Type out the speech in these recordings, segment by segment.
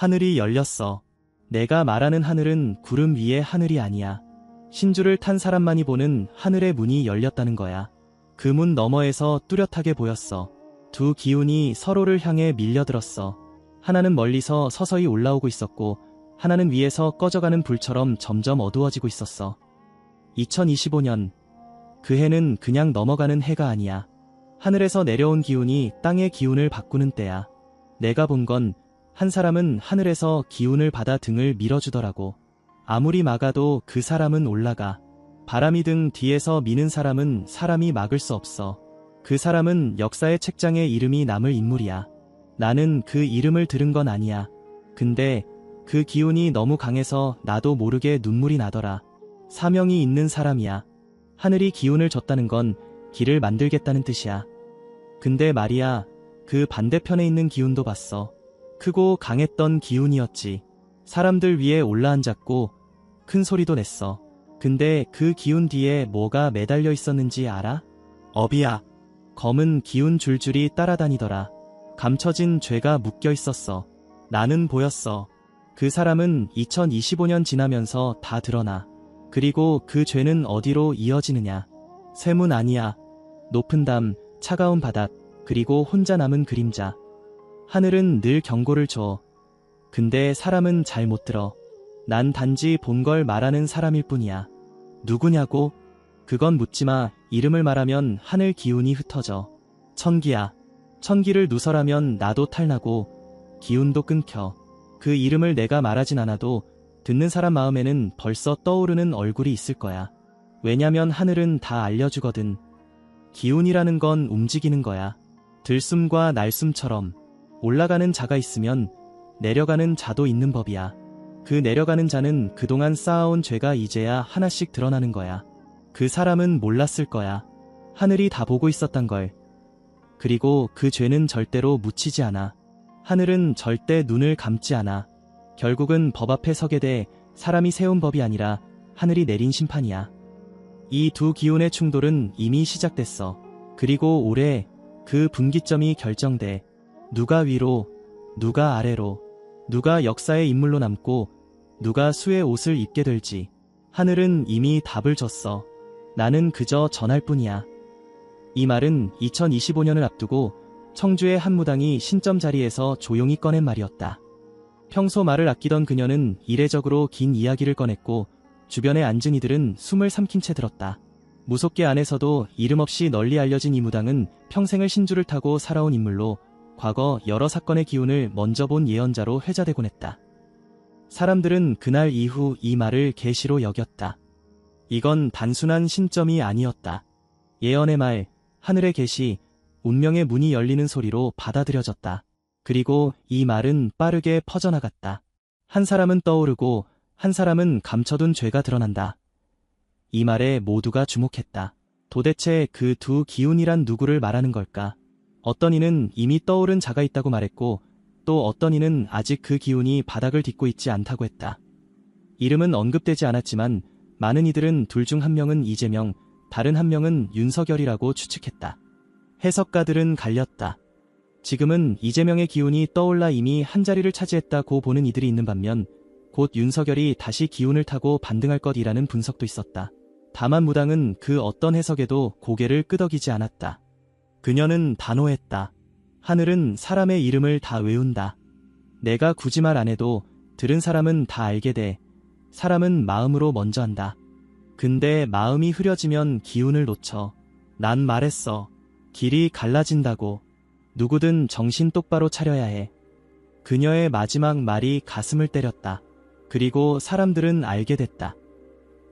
하늘이 열렸어. 내가 말하는 하늘은 구름 위의 하늘이 아니야. 신주를 탄 사람만이 보는 하늘의 문이 열렸다는 거야. 그 문 너머에서 뚜렷하게 보였어. 두 기운이 서로를 향해 밀려들었어. 하나는 멀리서 서서히 올라오고 있었고 하나는 위에서 꺼져가는 불처럼 점점 어두워지고 있었어. 2025년. 그 해는 그냥 넘어가는 해가 아니야. 하늘에서 내려온 기운이 땅의 기운을 바꾸는 때야. 내가 본 건 한 사람은 하늘에서 기운을 받아 등을 밀어주더라고. 아무리 막아도 그 사람은 올라가. 바람이 등 뒤에서 미는 사람은 사람이 막을 수 없어. 그 사람은 역사의 책장에 이름이 남을 인물이야. 나는 그 이름을 들은 건 아니야. 근데 그 기운이 너무 강해서 나도 모르게 눈물이 나더라. 사명이 있는 사람이야. 하늘이 기운을 줬다는 건 길을 만들겠다는 뜻이야. 근데 말이야, 그 반대편에 있는 기운도 봤어. 크고 강했던 기운이었지. 사람들 위에 올라앉았고 큰 소리도 냈어. 근데 그 기운 뒤에 뭐가 매달려 있었는지 알아? 업이야. 검은 기운 줄줄이 따라다니더라. 감춰진 죄가 묶여 있었어. 나는 보였어. 그 사람은 2025년 지나면서 다 드러나. 그리고 그 죄는 어디로 이어지느냐? 쇠문 아니야. 높은 담, 차가운 바닥, 그리고 혼자 남은 그림자. 하늘은 늘 경고를 줘. 근데 사람은 잘 못 들어. 난 단지 본 걸 말하는 사람일 뿐이야. 누구냐고? 그건 묻지마. 이름을 말하면 하늘 기운이 흩어져. 천기야. 천기를 누설하면 나도 탈나고 기운도 끊겨. 그 이름을 내가 말하진 않아도 듣는 사람 마음에는 벌써 떠오르는 얼굴이 있을 거야. 왜냐면 하늘은 다 알려주거든. 기운이라는 건 움직이는 거야. 들숨과 날숨처럼. 올라가는 자가 있으면 내려가는 자도 있는 법이야. 그 내려가는 자는 그동안 쌓아온 죄가 이제야 하나씩 드러나는 거야. 그 사람은 몰랐을 거야. 하늘이 다 보고 있었단 걸. 그리고 그 죄는 절대로 묻히지 않아. 하늘은 절대 눈을 감지 않아. 결국은 법 앞에 서게 돼. 사람이 세운 법이 아니라 하늘이 내린 심판이야. 이 두 기운의 충돌은 이미 시작됐어. 그리고 올해 그 분기점이 결정돼. 누가 위로, 누가 아래로, 누가 역사의 인물로 남고 누가 수의 옷을 입게 될지. 하늘은 이미 답을 줬어. 나는 그저 전할 뿐이야. 이 말은 2025년을 앞두고 청주의 한 무당이 신점 자리에서 조용히 꺼낸 말이었다. 평소 말을 아끼던 그녀는 이례적으로 긴 이야기를 꺼냈고 주변에 앉은 이들은 숨을 삼킨 채 들었다. 무속계 안에서도 이름 없이 널리 알려진 이 무당은 평생을 신주를 타고 살아온 인물로 과거 여러 사건의 기운을 먼저 본 예언자로 회자되곤 했다. 사람들은 그날 이후 이 말을 계시로 여겼다. 이건 단순한 신점이 아니었다. 예언의 말, 하늘의 계시, 운명의 문이 열리는 소리로 받아들여졌다. 그리고 이 말은 빠르게 퍼져나갔다. 한 사람은 떠오르고 한 사람은 감춰둔 죄가 드러난다. 이 말에 모두가 주목했다. 도대체 그 두 기운이란 누구를 말하는 걸까? 어떤 이는 이미 떠오른 자가 있다고 말했고 또 어떤 이는 아직 그 기운이 바닥을 딛고 있지 않다고 했다. 이름은 언급되지 않았지만 많은 이들은 둘 중 한 명은 이재명, 다른 한 명은 윤석열이라고 추측했다. 해석가들은 갈렸다. 지금은 이재명의 기운이 떠올라 이미 한자리를 차지했다고 보는 이들이 있는 반면 곧 윤석열이 다시 기운을 타고 반등할 것이라는 분석도 있었다. 다만 무당은 그 어떤 해석에도 고개를 끄덕이지 않았다. 그녀는 단호했다. 하늘은 사람의 이름을 다 외운다. 내가 굳이 말 안 해도 들은 사람은 다 알게 돼. 사람은 마음으로 먼저 한다. 근데 마음이 흐려지면 기운을 놓쳐. 난 말했어. 길이 갈라진다고. 누구든 정신 똑바로 차려야 해. 그녀의 마지막 말이 가슴을 때렸다. 그리고 사람들은 알게 됐다.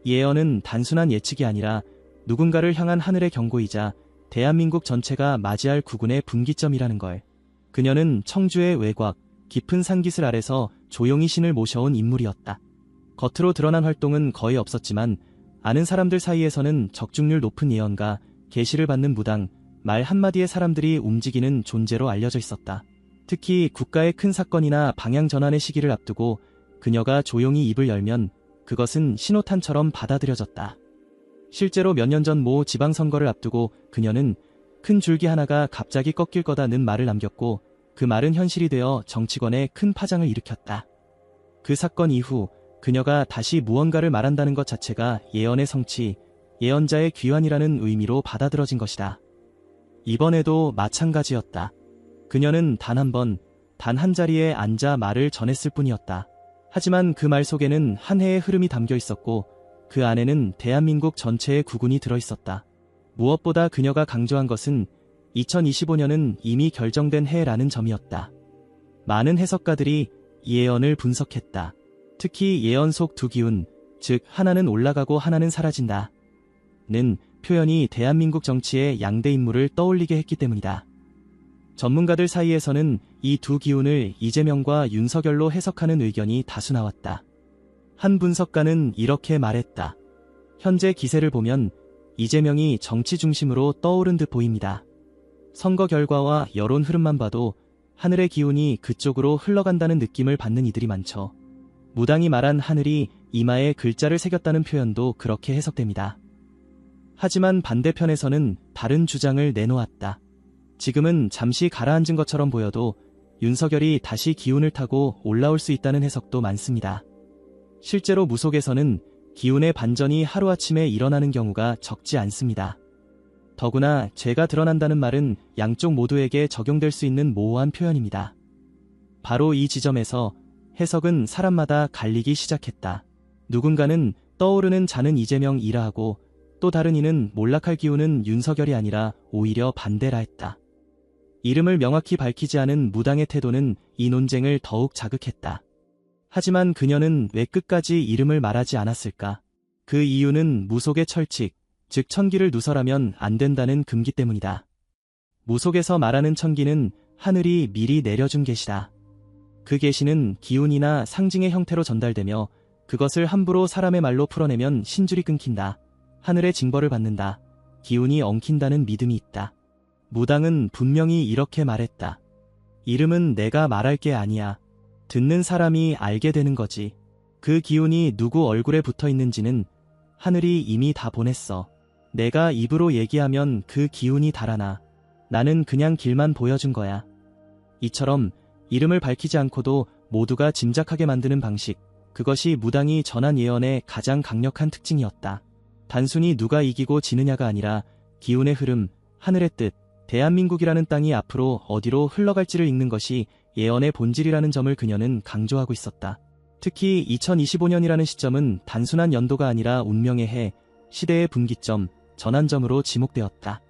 예언은 단순한 예측이 아니라 누군가를 향한 하늘의 경고이자 대한민국 전체가 맞이할 구군의 분기점이라는 걸. 그녀는 청주의 외곽, 깊은 산기슭 아래서 조용히 신을 모셔온 인물이었다. 겉으로 드러난 활동은 거의 없었지만 아는 사람들 사이에서는 적중률 높은 예언가, 계시를 받는 무당, 말 한마디에 사람들이 움직이는 존재로 알려져 있었다. 특히 국가의 큰 사건이나 방향 전환의 시기를 앞두고 그녀가 조용히 입을 열면 그것은 신호탄처럼 받아들여졌다. 실제로 몇 년 전 모 지방선거를 앞두고 그녀는 큰 줄기 하나가 갑자기 꺾일 거다는 말을 남겼고 그 말은 현실이 되어 정치권에 큰 파장을 일으켰다. 그 사건 이후 그녀가 다시 무언가를 말한다는 것 자체가 예언의 성취, 예언자의 귀환이라는 의미로 받아들여진 것이다. 이번에도 마찬가지였다. 그녀는 단 한 번, 단 한 자리에 앉아 말을 전했을 뿐이었다. 하지만 그 말 속에는 한 해의 흐름이 담겨 있었고 그 안에는 대한민국 전체의 국운이 들어있었다. 무엇보다 그녀가 강조한 것은 2025년은 이미 결정된 해라는 점이었다. 많은 해석가들이 이 예언을 분석했다. 특히 예언 속 두 기운, 즉 하나는 올라가고 하나는 사라진다. 는 표현이 대한민국 정치의 양대 인물을 떠올리게 했기 때문이다. 전문가들 사이에서는 이 두 기운을 이재명과 윤석열로 해석하는 의견이 다수 나왔다. 한 분석가는 이렇게 말했다. 현재 기세를 보면 이재명이 정치 중심으로 떠오른 듯 보입니다. 선거 결과와 여론 흐름만 봐도 하늘의 기운이 그쪽으로 흘러간다는 느낌을 받는 이들이 많죠. 무당이 말한 하늘이 이마에 글자를 새겼다는 표현도 그렇게 해석됩니다. 하지만 반대편에서는 다른 주장을 내놓았다. 지금은 잠시 가라앉은 것처럼 보여도 윤석열이 다시 기운을 타고 올라올 수 있다는 해석도 많습니다. 실제로 무속에서는 기운의 반전이 하루아침에 일어나는 경우가 적지 않습니다. 더구나 죄가 드러난다는 말은 양쪽 모두에게 적용될 수 있는 모호한 표현입니다. 바로 이 지점에서 해석은 사람마다 갈리기 시작했다. 누군가는 떠오르는 자는 이재명이라 하고 또 다른 이는 몰락할 기운은 윤석열이 아니라 오히려 반대라 했다. 이름을 명확히 밝히지 않은 무당의 태도는 이 논쟁을 더욱 자극했다. 하지만 그녀는 왜 끝까지 이름을 말하지 않았을까? 그 이유는 무속의 철칙, 즉 천기를 누설하면 안 된다는 금기 때문이다. 무속에서 말하는 천기는 하늘이 미리 내려준 계시다. 그 계시는 기운이나 상징의 형태로 전달되며 그것을 함부로 사람의 말로 풀어내면 신줄이 끊긴다. 하늘의 징벌을 받는다. 기운이 엉킨다는 믿음이 있다. 무당은 분명히 이렇게 말했다. 이름은 내가 말할 게 아니야. 듣는 사람이 알게 되는 거지. 그 기운이 누구 얼굴에 붙어 있는지는 하늘이 이미 다 보냈어. 내가 입으로 얘기하면 그 기운이 달아나. 나는 그냥 길만 보여준 거야. 이처럼 이름을 밝히지 않고도 모두가 짐작하게 만드는 방식, 그것이 무당이 전한 예언의 가장 강력한 특징이었다. 단순히 누가 이기고 지느냐가 아니라 기운의 흐름, 하늘의 뜻, 대한민국이라는 땅이 앞으로 어디로 흘러갈지를 읽는 것이 예언의 본질이라는 점을 그녀는 강조하고 있었다. 특히 2025년이라는 시점은 단순한 연도가 아니라 운명의 해, 시대의 분기점, 전환점으로 지목되었다.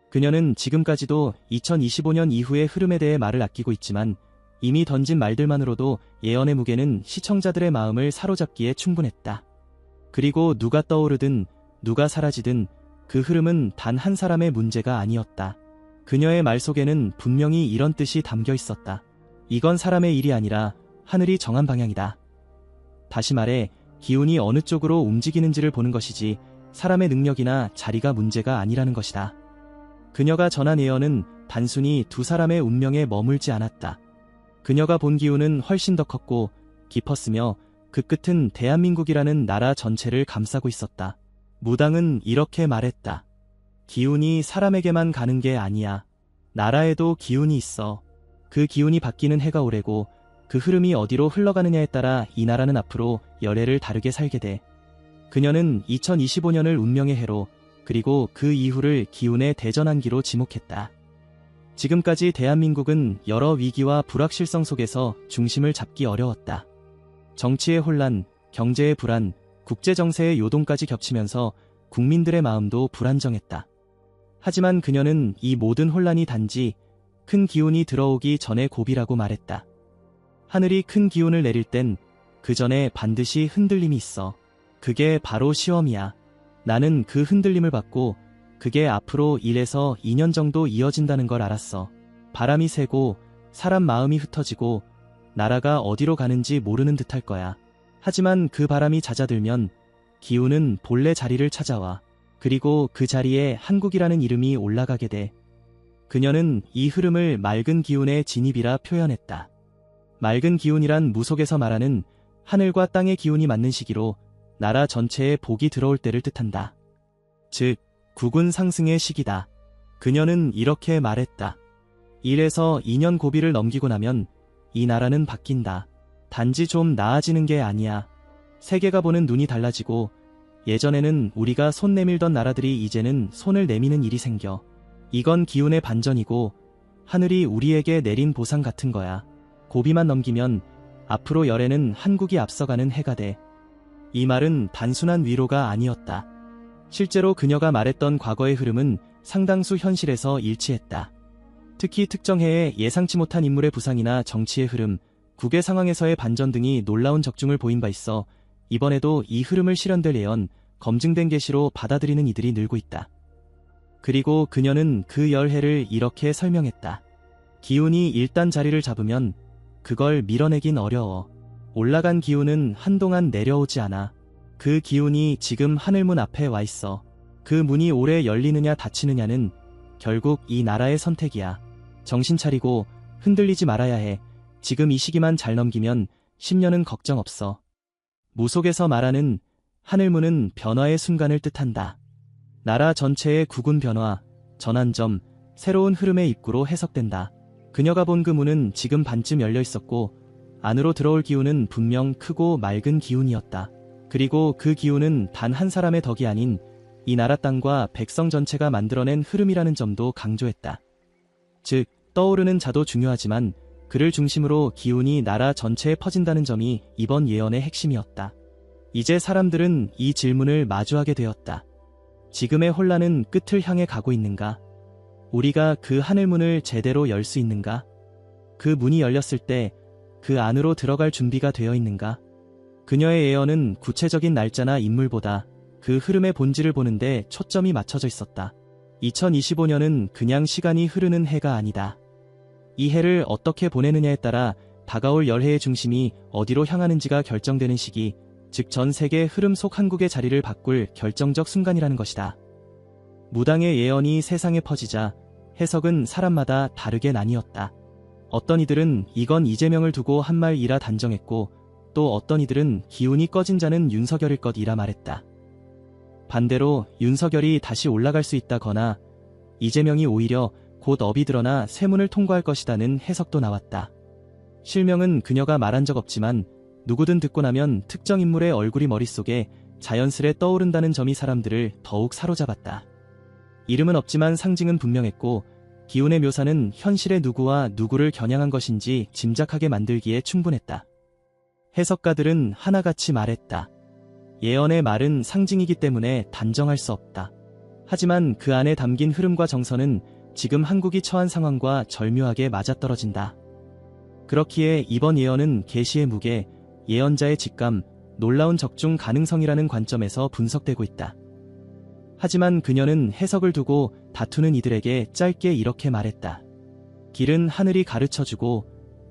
그녀는 지금까지도 2025년 이후의 흐름에 대해 말을 아끼고 있지만 이미 던진 말들만으로도 예언의 무게는 시청자들의 마음을 사로잡기에 충분했다. 그리고 누가 떠오르든 누가 사라지든 그 흐름은 단 한 사람의 문제가 아니었다. 그녀의 말 속에는 분명히 이런 뜻이 담겨 있었다. 이건 사람의 일이 아니라 하늘이 정한 방향이다. 다시 말해 기운이 어느 쪽으로 움직이는지를 보는 것이지 사람의 능력이나 자리가 문제가 아니라는 것이다. 그녀가 전한 예언은 단순히 두 사람의 운명에 머물지 않았다. 그녀가 본 기운은 훨씬 더 컸고 깊었으며 그 끝은 대한민국이라는 나라 전체를 감싸고 있었다. 무당은 이렇게 말했다. 기운이 사람에게만 가는 게 아니야. 나라에도 기운이 있어. 그 기운이 바뀌는 해가 오래고 그 흐름이 어디로 흘러가느냐에 따라 이 나라는 앞으로 열해를 다르게 살게 돼. 그녀는 2025년을 운명의 해로 그리고 그 이후를 기운의 대전환기로 지목했다. 지금까지 대한민국은 여러 위기와 불확실성 속에서 중심을 잡기 어려웠다. 정치의 혼란, 경제의 불안, 국제정세의 요동까지 겹치면서 국민들의 마음도 불안정했다. 하지만 그녀는 이 모든 혼란이 단지 큰 기운이 들어오기 전의 고비라고 말했다. 하늘이 큰 기운을 내릴 땐 그 전에 반드시 흔들림이 있어. 그게 바로 시험이야. 나는 그 흔들림을 받고 그게 앞으로 1에서 2년 정도 이어진다는 걸 알았어. 바람이 세고 사람 마음이 흩어지고 나라가 어디로 가는지 모르는 듯할 거야. 하지만 그 바람이 잦아들면 기운은 본래 자리를 찾아와. 그리고 그 자리에 한국이라는 이름이 올라가게 돼. 그녀는 이 흐름을 맑은 기운의 진입이라 표현했다. 맑은 기운이란 무속에서 말하는 하늘과 땅의 기운이 맞는 시기로 나라 전체에 복이 들어올 때를 뜻한다. 즉, 국운 상승의 시기다. 그녀는 이렇게 말했다. 1에서 2년 고비를 넘기고 나면 이 나라는 바뀐다. 단지 좀 나아지는 게 아니야. 세계가 보는 눈이 달라지고 예전에는 우리가 손 내밀던 나라들이 이제는 손을 내미는 일이 생겨. 이건 기운의 반전이고 하늘이 우리에게 내린 보상 같은 거야. 고비만 넘기면 앞으로 열에는 한국이 앞서가는 해가 돼. 이 말은 단순한 위로가 아니었다. 실제로 그녀가 말했던 과거의 흐름은 상당수 현실에서 일치했다. 특히 특정 해에 예상치 못한 인물의 부상이나 정치의 흐름, 국외 상황에서의 반전 등이 놀라운 적중을 보인 바 있어 이번에도 이 흐름을 실현될 예언, 검증된 계시로 받아들이는 이들이 늘고 있다. 그리고 그녀는 그 열해를 이렇게 설명했다. 기운이 일단 자리를 잡으면 그걸 밀어내긴 어려워. 올라간 기운은 한동안 내려오지 않아. 그 기운이 지금 하늘문 앞에 와 있어. 그 문이 오래 열리느냐 닫히느냐는 결국 이 나라의 선택이야. 정신 차리고 흔들리지 말아야 해. 지금 이 시기만 잘 넘기면 10년은 걱정 없어. 무속에서 말하는 하늘문은 변화의 순간을 뜻한다. 나라 전체의 국운 변화, 전환점, 새로운 흐름의 입구로 해석된다. 그녀가 본 그 문은 지금 반쯤 열려 있었고 안으로 들어올 기운은 분명 크고 맑은 기운이었다. 그리고 그 기운은 단 한 사람의 덕이 아닌 이 나라 땅과 백성 전체가 만들어낸 흐름이라는 점도 강조했다. 즉, 떠오르는 자도 중요하지만 그를 중심으로 기운이 나라 전체에 퍼진다는 점이 이번 예언의 핵심이었다. 이제 사람들은 이 질문을 마주하게 되었다. 지금의 혼란은 끝을 향해 가고 있는가? 우리가 그 하늘문을 제대로 열 수 있는가? 그 문이 열렸을 때 그 안으로 들어갈 준비가 되어 있는가? 그녀의 예언은 구체적인 날짜나 인물보다 그 흐름의 본질을 보는데 초점이 맞춰져 있었다. 2025년은 그냥 시간이 흐르는 해가 아니다. 이 해를 어떻게 보내느냐에 따라 다가올 열해의 중심이 어디로 향하는지가 결정되는 시기, 즉 전 세계 흐름 속 한국의 자리를 바꿀 결정적 순간이라는 것이다. 무당의 예언이 세상에 퍼지자 해석은 사람마다 다르게 나뉘었다. 어떤 이들은 이건 이재명을 두고 한 말이라 단정했고 또 어떤 이들은 기운이 꺼진 자는 윤석열일 것이라 말했다. 반대로 윤석열이 다시 올라갈 수 있다거나 이재명이 오히려 곧 업이 드러나 쇠문을 통과할 것이라는 해석도 나왔다. 실명은 그녀가 말한 적 없지만 누구든 듣고 나면 특정 인물의 얼굴이 머릿속에 자연스레 떠오른다는 점이 사람들을 더욱 사로잡았다. 이름은 없지만 상징은 분명했고 기운의 묘사는 현실의 누구와 누구를 겨냥한 것인지 짐작하게 만들기에 충분했다. 해석가들은 하나같이 말했다. 예언의 말은 상징이기 때문에 단정할 수 없다. 하지만 그 안에 담긴 흐름과 정서는 지금 한국이 처한 상황과 절묘하게 맞아떨어진다. 그렇기에 이번 예언은 계시의 무게, 예언자의 직감, 놀라운 적중 가능성이라는 관점에서 분석되고 있다. 하지만 그녀는 해석을 두고 다투는 이들에게 짧게 이렇게 말했다. 길은 하늘이 가르쳐주고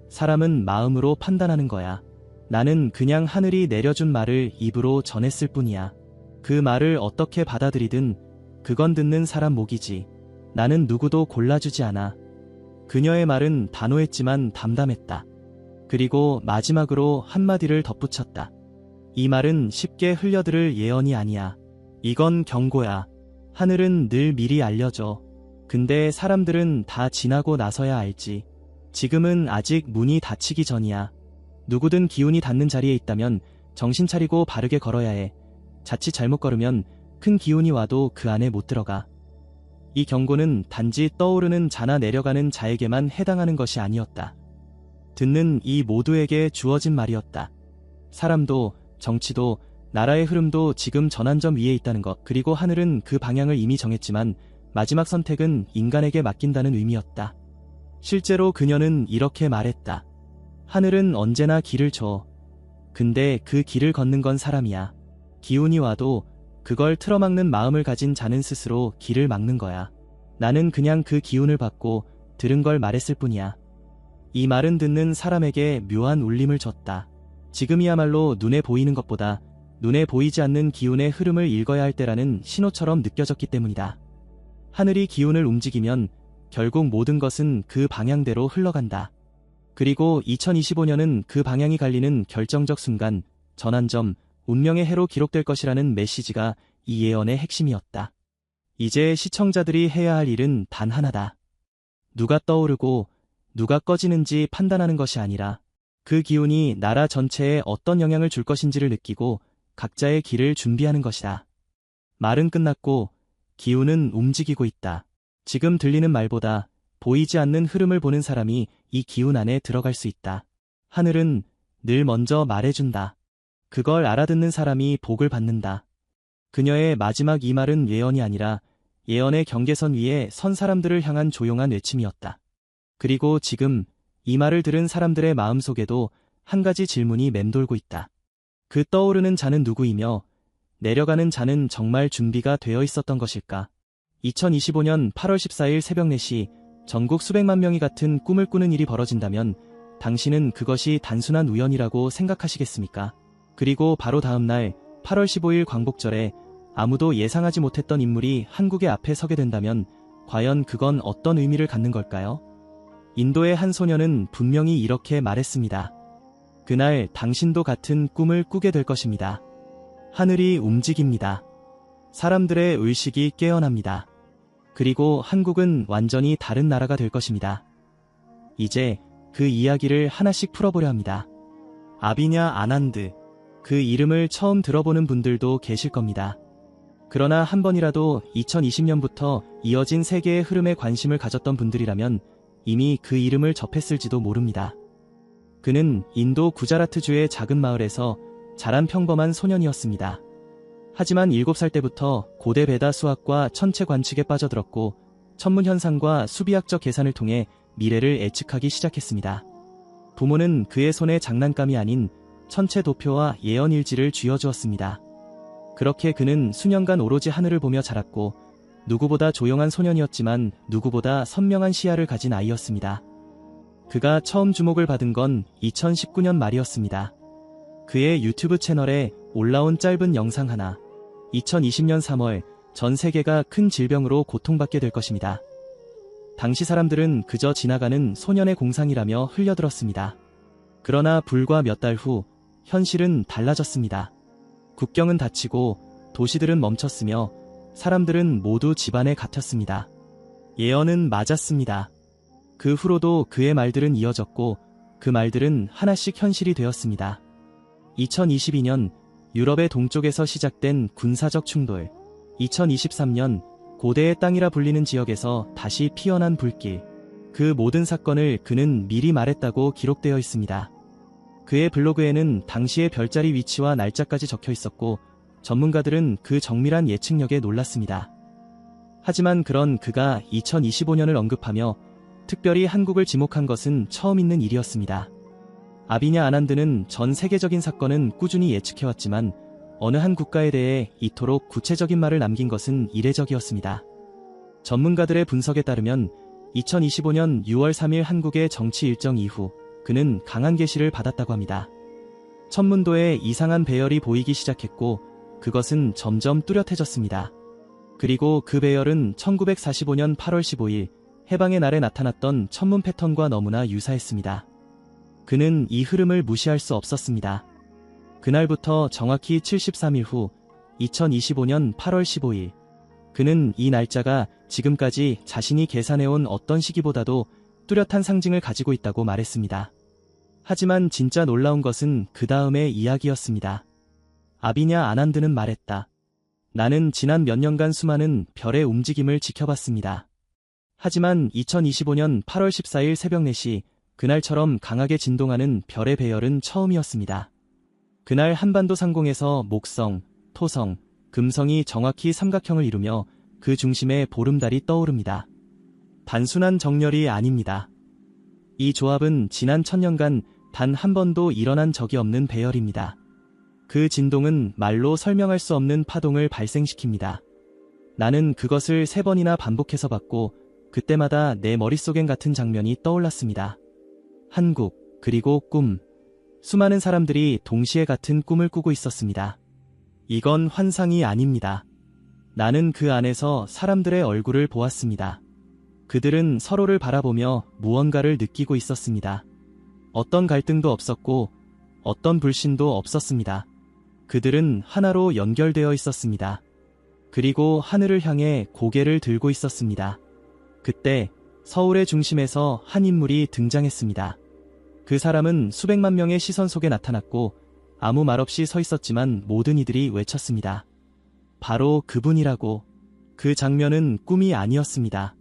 사람은 마음으로 판단하는 거야. 나는 그냥 하늘이 내려준 말을 입으로 전했을 뿐이야. 그 말을 어떻게 받아들이든 그건 듣는 사람 몫이지. 나는 누구도 골라주지 않아. 그녀의 말은 단호했지만 담담했다. 그리고 마지막으로 한마디를 덧붙였다. 이 말은 쉽게 흘려들을 예언이 아니야. 이건 경고야. 하늘은 늘 미리 알려줘. 근데 사람들은 다 지나고 나서야 알지. 지금은 아직 문이 닫히기 전이야. 누구든 기운이 닿는 자리에 있다면 정신 차리고 바르게 걸어야 해. 자칫 잘못 걸으면 큰 기운이 와도 그 안에 못 들어가. 이 경고는 단지 떠오르는 자나 내려가는 자에게만 해당하는 것이 아니었다. 듣는 이 모두에게 주어진 말이었다. 사람도, 정치도, 나라의 흐름도 지금 전환점 위에 있다는 것, 그리고 하늘은 그 방향을 이미 정했지만 마지막 선택은 인간에게 맡긴다는 의미였다. 실제로 그녀는 이렇게 말했다. 하늘은 언제나 길을 줘. 근데 그 길을 걷는 건 사람이야. 기운이 와도 그걸 틀어막는 마음을 가진 자는 스스로 길을 막는 거야. 나는 그냥 그 기운을 받고 들은 걸 말했을 뿐이야. 이 말은 듣는 사람에게 묘한 울림을 줬다. 지금이야말로 눈에 보이는 것보다 눈에 보이지 않는 기운의 흐름을 읽어야 할 때라는 신호처럼 느껴졌기 때문이다. 하늘이 기운을 움직이면 결국 모든 것은 그 방향대로 흘러간다. 그리고 2025년은 그 방향이 갈리는 결정적 순간, 전환점, 운명의 해로 기록될 것이라는 메시지가 이 예언의 핵심이었다. 이제 시청자들이 해야 할 일은 단 하나다. 누가 떠오르고 누가 꺼지는지 판단하는 것이 아니라 그 기운이 나라 전체에 어떤 영향을 줄 것인지를 느끼고 각자의 길을 준비하는 것이다. 말은 끝났고 기운은 움직이고 있다. 지금 들리는 말보다 보이지 않는 흐름을 보는 사람이 이 기운 안에 들어갈 수 있다. 하늘은 늘 먼저 말해준다. 그걸 알아듣는 사람이 복을 받는다. 그녀의 마지막 이 말은 예언이 아니라 예언의 경계선 위에 선 사람들을 향한 조용한 외침이었다. 그리고 지금 이 말을 들은 사람들의 마음속에도 한 가지 질문이 맴돌고 있다. 그 떠오르는 자는 누구이며 내려가는 자는 정말 준비가 되어 있었던 것일까? 2025년 8월 14일 새벽 4시 전국 수백만 명이 같은 꿈을 꾸는 일이 벌어진다면 당신은 그것이 단순한 우연이라고 생각하시겠습니까? 그리고 바로 다음 날 8월 15일 광복절에 아무도 예상하지 못했던 인물이 한국의 앞에 서게 된다면 과연 그건 어떤 의미를 갖는 걸까요? 인도의 한 소녀는 분명히 이렇게 말했습니다. 그날 당신도 같은 꿈을 꾸게 될 것입니다. 하늘이 움직입니다. 사람들의 의식이 깨어납니다. 그리고 한국은 완전히 다른 나라가 될 것입니다. 이제 그 이야기를 하나씩 풀어보려 합니다. 아비냐 아난드. 그 이름을 처음 들어보는 분들도 계실 겁니다. 그러나 한 번이라도 2020년부터 이어진 세계의 흐름에 관심을 가졌던 분들이라면 이미 그 이름을 접했을지도 모릅니다. 그는 인도 구자라트주의 작은 마을에서 자란 평범한 소년이었습니다. 하지만 7살 때부터 고대 베다 수학과 천체 관측에 빠져들었고 천문 현상과 수비학적 계산을 통해 미래를 예측하기 시작했습니다. 부모는 그의 손에 장난감이 아닌 천체 도표와 예언 일지를 쥐어주었습니다. 그렇게 그는 수년간 오로지 하늘을 보며 자랐고 누구보다 조용한 소년이었지만 누구보다 선명한 시야를 가진 아이였습니다. 그가 처음 주목을 받은 건 2019년 말이었습니다. 그의 유튜브 채널에 올라온 짧은 영상 하나. 2020년 3월 전 세계가 큰 질병으로 고통받게 될 것입니다. 당시 사람들은 그저 지나가는 소년의 공상이라며 흘려들었습니다. 그러나 불과 몇 달 후 현실은 달라졌습니다. 국경은 닫히고 도시들은 멈췄으며 사람들은 모두 집안에 갇혔습니다. 예언은 맞았습니다. 그 후로도 그의 말들은 이어졌고 그 말들은 하나씩 현실이 되었습니다. 2022년 유럽의 동쪽에서 시작된 군사적 충돌, 2023년 고대의 땅이라 불리는 지역에서 다시 피어난 불길, 그 모든 사건을 그는 미리 말했다고 기록되어 있습니다. 그의 블로그에는 당시의 별자리 위치와 날짜까지 적혀 있었고 전문가들은 그 정밀한 예측력에 놀랐습니다. 하지만 그런 그가 2025년을 언급하며 특별히 한국을 지목한 것은 처음 있는 일이었습니다. 아비냐 아난드는 전 세계적인 사건은 꾸준히 예측해왔지만 어느 한 국가에 대해 이토록 구체적인 말을 남긴 것은 이례적이었습니다. 전문가들의 분석에 따르면 2025년 6월 3일 한국의 정치 일정 이후 그는 강한 계시를 받았다고 합니다. 천문도에 이상한 배열이 보이기 시작했고 그것은 점점 뚜렷해졌습니다. 그리고 그 배열은 1945년 8월 15일 해방의 날에 나타났던 천문 패턴과 너무나 유사했습니다. 그는 이 흐름을 무시할 수 없었습니다. 그날부터 정확히 73일 후 2025년 8월 15일 그는 이 날짜가 지금까지 자신이 계산해온 어떤 시기보다도 뚜렷한 상징을 가지고 있다고 말했습니다. 하지만 진짜 놀라운 것은 그 다음의 이야기였습니다. 아비냐 아난드는 말했다. 나는 지난 몇 년간 수많은 별의 움직임을 지켜봤습니다. 하지만 2025년 8월 14일 새벽 4시 그날처럼 강하게 진동하는 별의 배열은 처음이었습니다. 그날 한반도 상공에서 목성, 토성, 금성이 정확히 삼각형을 이루며 그 중심에 보름달이 떠오릅니다. 단순한 정렬이 아닙니다. 이 조합은 지난 1000년간 단 한 번도 일어난 적이 없는 배열입니다. 그 진동은 말로 설명할 수 없는 파동을 발생시킵니다. 나는 그것을 3번이나 반복해서 봤고 그때마다 내 머릿속엔 같은 장면이 떠올랐습니다. 한국, 그리고 꿈. 수많은 사람들이 동시에 같은 꿈을 꾸고 있었습니다. 이건 환상이 아닙니다. 나는 그 안에서 사람들의 얼굴을 보았습니다. 그들은 서로를 바라보며 무언가를 느끼고 있었습니다. 어떤 갈등도 없었고 어떤 불신도 없었습니다. 그들은 하나로 연결되어 있었습니다. 그리고 하늘을 향해 고개를 들고 있었습니다. 그때 서울의 중심에서 한 인물이 등장했습니다. 그 사람은 수백만 명의 시선 속에 나타났고 아무 말 없이 서 있었지만 모든 이들이 외쳤습니다. 바로 그분이라고. 그 장면은 꿈이 아니었습니다.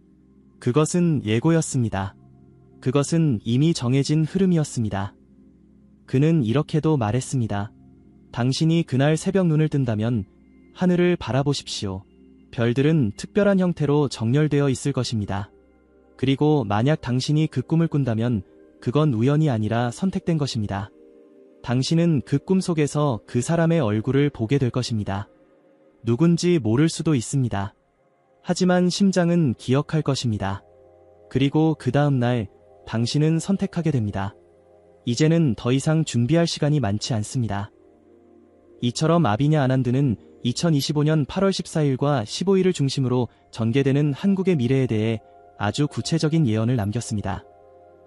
그것은 예고였습니다. 그것은 이미 정해진 흐름이었습니다. 그는 이렇게도 말했습니다. 당신이 그날 새벽 눈을 뜬다면 하늘을 바라보십시오. 별들은 특별한 형태로 정렬되어 있을 것입니다. 그리고 만약 당신이 그 꿈을 꾼다면 그건 우연이 아니라 선택된 것입니다. 당신은 그 꿈 속에서 그 사람의 얼굴을 보게 될 것입니다. 누군지 모를 수도 있습니다. 하지만 심장은 기억할 것입니다. 그리고 그 다음 날 당신은 선택하게 됩니다. 이제는 더 이상 준비할 시간이 많지 않습니다. 이처럼 아비냐 아난드는 2025년 8월 14일과 15일을 중심으로 전개되는 한국의 미래에 대해 아주 구체적인 예언을 남겼습니다.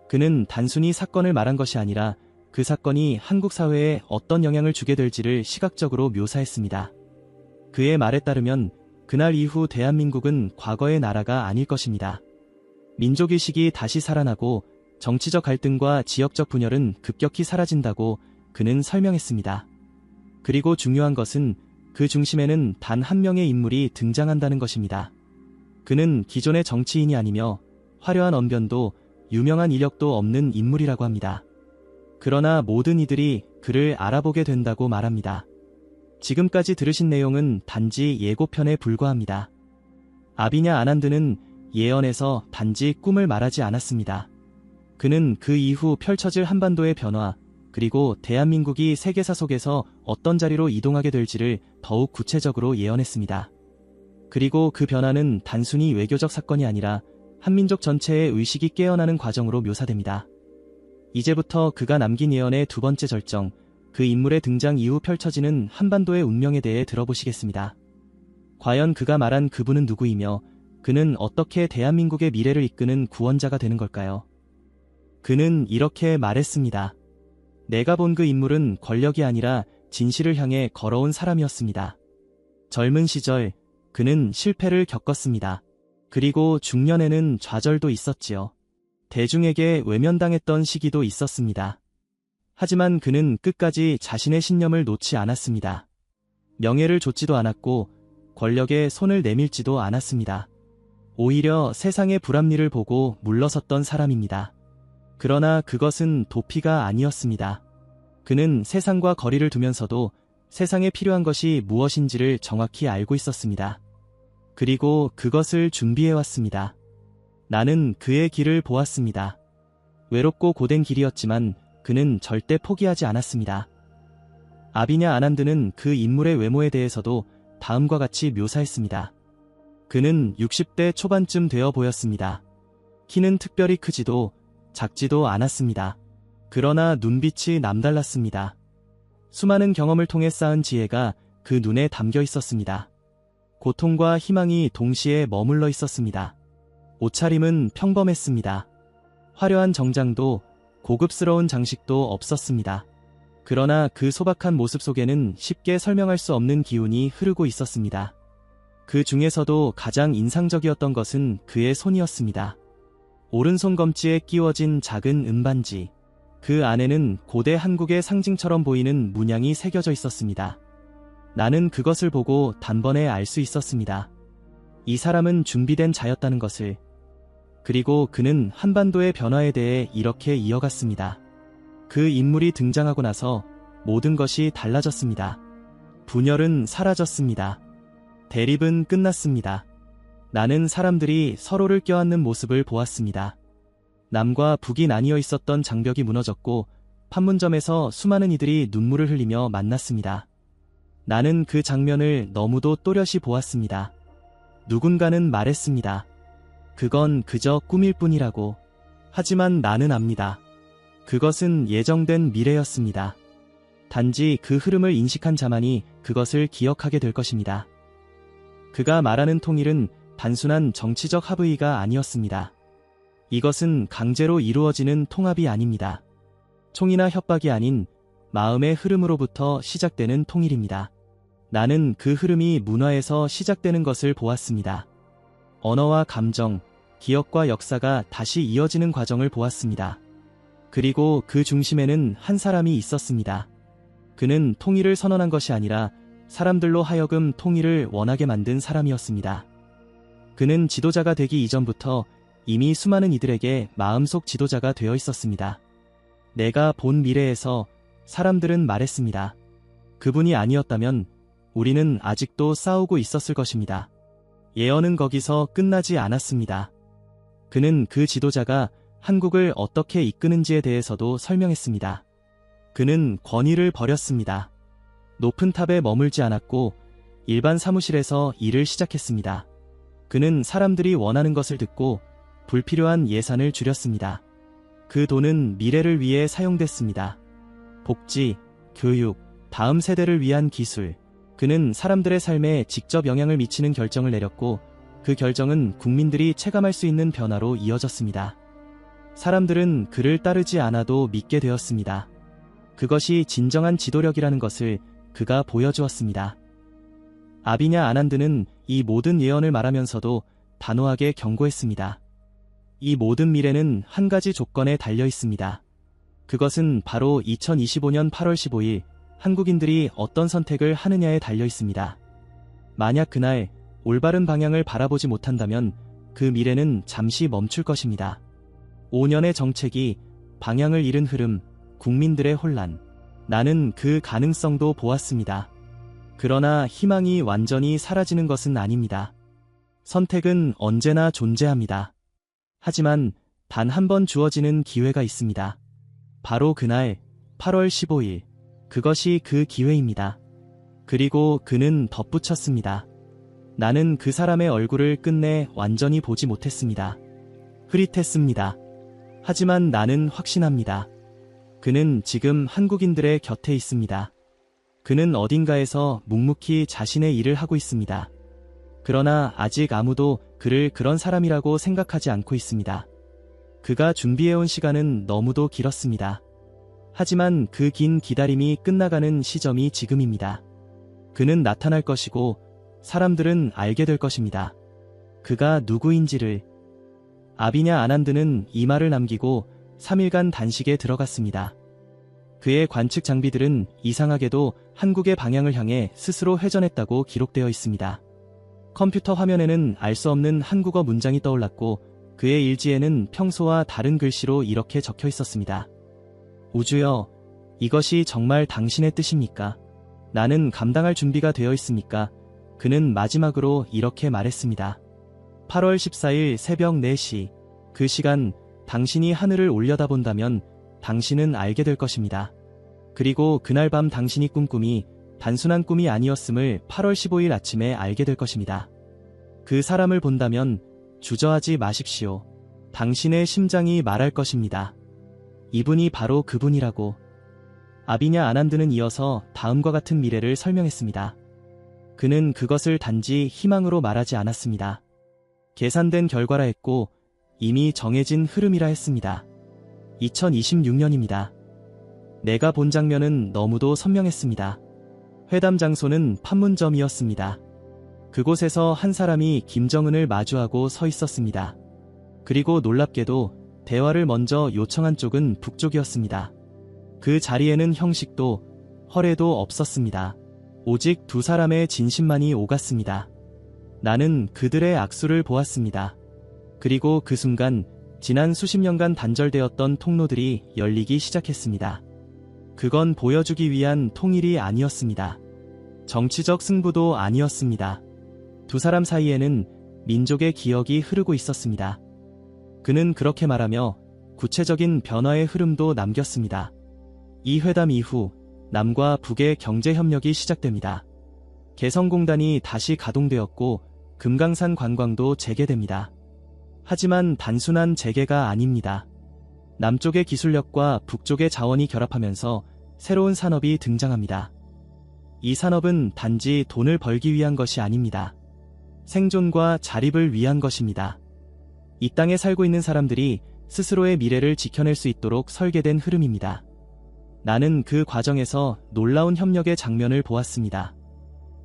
그는 단순히 사건을 말한 것이 아니라 그 사건이 한국 사회에 어떤 영향을 주게 될지를 시각적으로 묘사했습니다. 그의 말에 따르면 그날 이후 대한민국은 과거의 나라가 아닐 것입니다. 민족의식이 다시 살아나고 정치적 갈등과 지역적 분열은 급격히 사라진다고 그는 설명했습니다. 그리고 중요한 것은 그 중심에는 단 한 명의 인물이 등장한다는 것입니다. 그는 기존의 정치인이 아니며 화려한 언변도 유명한 이력도 없는 인물이라고 합니다. 그러나 모든 이들이 그를 알아보게 된다고 말합니다. 지금까지 들으신 내용은 단지 예고편에 불과합니다. 아비냐 아난드는 예언에서 단지 꿈을 말하지 않았습니다. 그는 그 이후 펼쳐질 한반도의 변화, 그리고 대한민국이 세계사 속에서 어떤 자리로 이동하게 될지를 더욱 구체적으로 예언했습니다. 그리고 그 변화는 단순히 외교적 사건이 아니라 한민족 전체의 의식이 깨어나는 과정으로 묘사됩니다. 이제부터 그가 남긴 예언의 두 번째 절정, 그 인물의 등장 이후 펼쳐지는 한반도의 운명에 대해 들어보시겠습니다. 과연 그가 말한 그분은 누구이며 그는 어떻게 대한민국의 미래를 이끄는 구원자가 되는 걸까요? 그는 이렇게 말했습니다. 내가 본 그 인물은 권력이 아니라 진실을 향해 걸어온 사람이었습니다. 젊은 시절 그는 실패를 겪었습니다. 그리고 중년에는 좌절도 있었지요. 대중에게 외면당했던 시기도 있었습니다. 하지만 그는 끝까지 자신의 신념을 놓지 않았습니다. 명예를 좇지도 않았고 권력에 손을 내밀지도 않았습니다. 오히려 세상의 불합리를 보고 물러섰던 사람입니다. 그러나 그것은 도피가 아니었습니다. 그는 세상과 거리를 두면서도 세상에 필요한 것이 무엇인지를 정확히 알고 있었습니다. 그리고 그것을 준비해왔습니다. 나는 그의 길을 보았습니다. 외롭고 고된 길이었지만 그는 절대 포기하지 않았습니다. 아비냐 아난드는 그 인물의 외모에 대해서도 다음과 같이 묘사했습니다. 그는 60대 초반쯤 되어 보였습니다. 키는 특별히 크지도 작지도 않았습니다. 그러나 눈빛이 남달랐습니다. 수많은 경험을 통해 쌓은 지혜가 그 눈에 담겨 있었습니다. 고통과 희망이 동시에 머물러 있었습니다. 옷차림은 평범했습니다. 화려한 정장도 고급스러운 장식도 없었습니다. 그러나 그 소박한 모습 속에는 쉽게 설명할 수 없는 기운이 흐르고 있었습니다. 그 중에서도 가장 인상적이었던 것은 그의 손이었습니다. 오른손 검지에 끼워진 작은 은반지. 그 안에는 고대 한국의 상징처럼 보이는 문양이 새겨져 있었습니다. 나는 그것을 보고 단번에 알 수 있었습니다. 이 사람은 준비된 자였다는 것을. 그리고 그는 한반도의 변화에 대해 이렇게 이어갔습니다. 그 인물이 등장하고 나서 모든 것이 달라졌습니다. 분열은 사라졌습니다. 대립은 끝났습니다. 나는 사람들이 서로를 껴안는 모습을 보았습니다. 남과 북이 나뉘어 있었던 장벽이 무너졌고 판문점에서 수많은 이들이 눈물을 흘리며 만났습니다. 나는 그 장면을 너무도 또렷이 보았습니다. 누군가는 말했습니다. 그건 그저 꿈일 뿐이라고. 하지만 나는 압니다. 그것은 예정된 미래였습니다. 단지 그 흐름을 인식한 자만이 그것을 기억하게 될 것입니다. 그가 말하는 통일은 단순한 정치적 합의가 아니었습니다. 이것은 강제로 이루어지는 통합이 아닙니다. 총이나 협박이 아닌 마음의 흐름으로부터 시작되는 통일입니다. 나는 그 흐름이 문화에서 시작되는 것을 보았습니다. 언어와 감정, 기억과 역사가 다시 이어지는 과정을 보았습니다. 그리고 그 중심에는 한 사람이 있었습니다. 그는 통일을 선언한 것이 아니라 사람들로 하여금 통일을 원하게 만든 사람이었습니다. 그는 지도자가 되기 이전부터 이미 수많은 이들에게 마음속 지도자가 되어 있었습니다. 내가 본 미래에서 사람들은 말했습니다. 그분이 아니었다면 우리는 아직도 싸우고 있었을 것입니다. 예언은 거기서 끝나지 않았습니다. 그는 그 지도자가 한국을 어떻게 이끄는지에 대해서도 설명했습니다. 그는 권위를 버렸습니다. 높은 탑에 머물지 않았고 일반 사무실에서 일을 시작했습니다. 그는 사람들이 원하는 것을 듣고 불필요한 예산을 줄였습니다. 그 돈은 미래를 위해 사용됐습니다. 복지, 교육, 다음 세대를 위한 기술. 그는 사람들의 삶에 직접 영향을 미치는 결정을 내렸고 그 결정은 국민들이 체감할 수 있는 변화로 이어졌습니다. 사람들은 그를 따르지 않아도 믿게 되었습니다. 그것이 진정한 지도력이라는 것을 그가 보여주었습니다. 아비냐 아난드는 이 모든 예언을 말하면서도 단호하게 경고했습니다. 이 모든 미래는 한 가지 조건에 달려 있습니다. 그것은 바로 2025년 8월 15일 한국인들이 어떤 선택을 하느냐에 달려 있습니다. 만약 그날 올바른 방향을 바라보지 못한다면 그 미래는 잠시 멈출 것입니다. 5년의 정책이 방향을 잃은 흐름, 국민들의 혼란. 나는 그 가능성도 보았습니다. 그러나 희망이 완전히 사라지는 것은 아닙니다. 선택은 언제나 존재합니다. 하지만 단 한 번 주어지는 기회가 있습니다. 바로 그날 8월 15일. 그것이 그 기회입니다. 그리고 그는 덧붙였습니다. 나는 그 사람의 얼굴을 끝내 완전히 보지 못했습니다. 흐릿했습니다. 하지만 나는 확신합니다. 그는 지금 한국인들의 곁에 있습니다. 그는 어딘가에서 묵묵히 자신의 일을 하고 있습니다. 그러나 아직 아무도 그를 그런 사람이라고 생각하지 않고 있습니다. 그가 준비해온 시간은 너무도 길었습니다. 하지만 그 긴 기다림이 끝나가는 시점이 지금입니다. 그는 나타날 것이고 사람들은 알게 될 것입니다. 그가 누구인지를. 아비냐 아난드는 이 말을 남기고 3일간 단식에 들어갔습니다. 그의 관측 장비들은 이상하게도 한국의 방향을 향해 스스로 회전했다고 기록되어 있습니다. 컴퓨터 화면에는 알 수 없는 한국어 문장이 떠올랐고 그의 일지에는 평소와 다른 글씨로 이렇게 적혀 있었습니다. 우주여, 이것이 정말 당신의 뜻입니까? 나는 감당할 준비가 되어 있습니까? 그는 마지막으로 이렇게 말했습니다. 8월 14일 새벽 4시. 그 시간, 당신이 하늘을 올려다본다면 당신은 알게 될 것입니다. 그리고 그날 밤 당신이 꾼 꿈이 단순한 꿈이 아니었음을 8월 15일 아침에 알게 될 것입니다. 그 사람을 본다면 주저하지 마십시오. 당신의 심장이 말할 것입니다. 이분이 바로 그분이라고. 아비냐 아난드는 이어서 다음과 같은 미래를 설명했습니다. 그는 그것을 단지 희망으로 말하지 않았습니다. 계산된 결과라 했고 이미 정해진 흐름이라 했습니다. 2026년입니다. 내가 본 장면은 너무도 선명했습니다. 회담 장소는 판문점이었습니다. 그곳에서 한 사람이 김정은을 마주하고 서 있었습니다. 그리고 놀랍게도 대화를 먼저 요청한 쪽은 북쪽이었습니다. 그 자리에는 형식도 허례도 없었습니다. 오직 두 사람의 진심만이 오갔습니다. 나는 그들의 악수를 보았습니다. 그리고 그 순간 지난 수십 년간 단절되었던 통로들이 열리기 시작했습니다. 그건 보여주기 위한 통일이 아니었습니다. 정치적 승부도 아니었습니다. 두 사람 사이에는 민족의 기억이 흐르고 있었습니다. 그는 그렇게 말하며 구체적인 변화의 흐름도 남겼습니다. 이 회담 이후 남과 북의 경제협력이 시작됩니다. 개성공단이 다시 가동되었고 금강산 관광도 재개됩니다. 하지만 단순한 재개가 아닙니다. 남쪽의 기술력과 북쪽의 자원이 결합하면서 새로운 산업이 등장합니다. 이 산업은 단지 돈을 벌기 위한 것이 아닙니다. 생존과 자립을 위한 것입니다. 이 땅에 살고 있는 사람들이 스스로의 미래를 지켜낼 수 있도록 설계된 흐름입니다. 나는 그 과정에서 놀라운 협력의 장면을 보았습니다.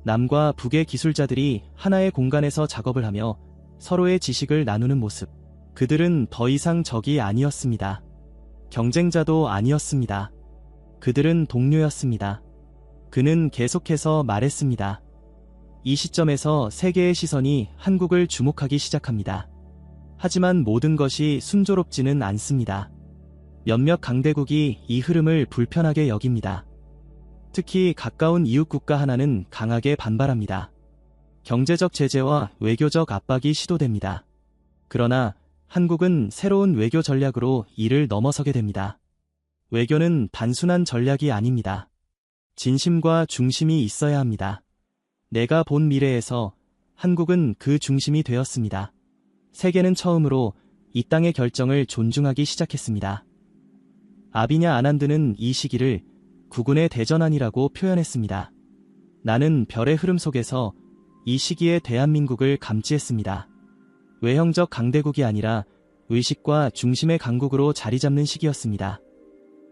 남과 북의 기술자들이 하나의 공간에서 작업을 하며 서로의 지식을 나누는 모습. 그들은 더 이상 적이 아니었습니다. 경쟁자도 아니었습니다. 그들은 동료였습니다. 그는 계속해서 말했습니다. 이 시점에서 세계의 시선이 한국을 주목하기 시작합니다. 하지만 모든 것이 순조롭지는 않습니다. 몇몇 강대국이 이 흐름을 불편하게 여깁니다. 특히 가까운 이웃 국가 하나는 강하게 반발합니다. 경제적 제재와 외교적 압박이 시도됩니다. 그러나 한국은 새로운 외교 전략으로 이를 넘어서게 됩니다. 외교는 단순한 전략이 아닙니다. 진심과 중심이 있어야 합니다. 내가 본 미래에서 한국은 그 중심이 되었습니다. 세계는 처음으로 이 땅의 결정을 존중하기 시작했습니다. 아비냐 아난드는 이 시기를 국군의 대전환이라고 표현했습니다. 나는 별의 흐름 속에서 이 시기에 대한민국을 감지했습니다. 외형적 강대국이 아니라 의식과 중심의 강국으로 자리잡는 시기였습니다.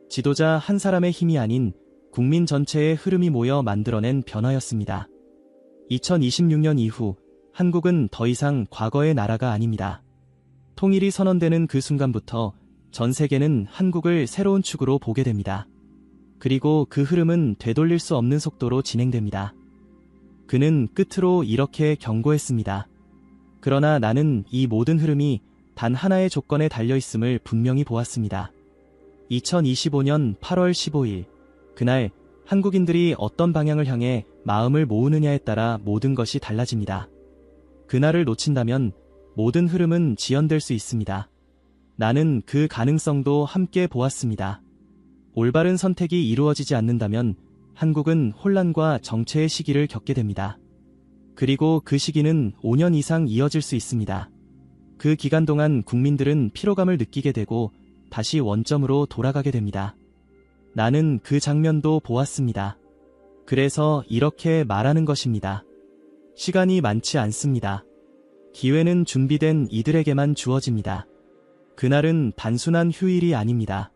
지도자 한 사람의 힘이 아닌 국민 전체의 흐름이 모여 만들어낸 변화였습니다. 2026년 이후 한국은 더 이상 과거의 나라가 아닙니다. 통일이 선언되는 그 순간부터 전 세계는 한국을 새로운 축으로 보게 됩니다. 그리고 그 흐름은 되돌릴 수 없는 속도로 진행됩니다. 그는 끝으로 이렇게 경고했습니다. 그러나 나는 이 모든 흐름이 단 하나의 조건에 달려있음을 분명히 보았습니다. 2025년 8월 15일, 그날 한국인들이 어떤 방향을 향해 마음을 모으느냐에 따라 모든 것이 달라집니다. 그날을 놓친다면 모든 흐름은 지연될 수 있습니다. 나는 그 가능성도 함께 보았습니다. 올바른 선택이 이루어지지 않는다면 한국은 혼란과 정체의 시기를 겪게 됩니다. 그리고 그 시기는 5년 이상 이어질 수 있습니다. 그 기간 동안 국민들은 피로감을 느끼게 되고 다시 원점으로 돌아가게 됩니다. 나는 그 장면도 보았습니다. 그래서 이렇게 말하는 것입니다. 시간이 많지 않습니다. 기회는 준비된 이들에게만 주어집니다. 그날은 단순한 휴일이 아닙니다.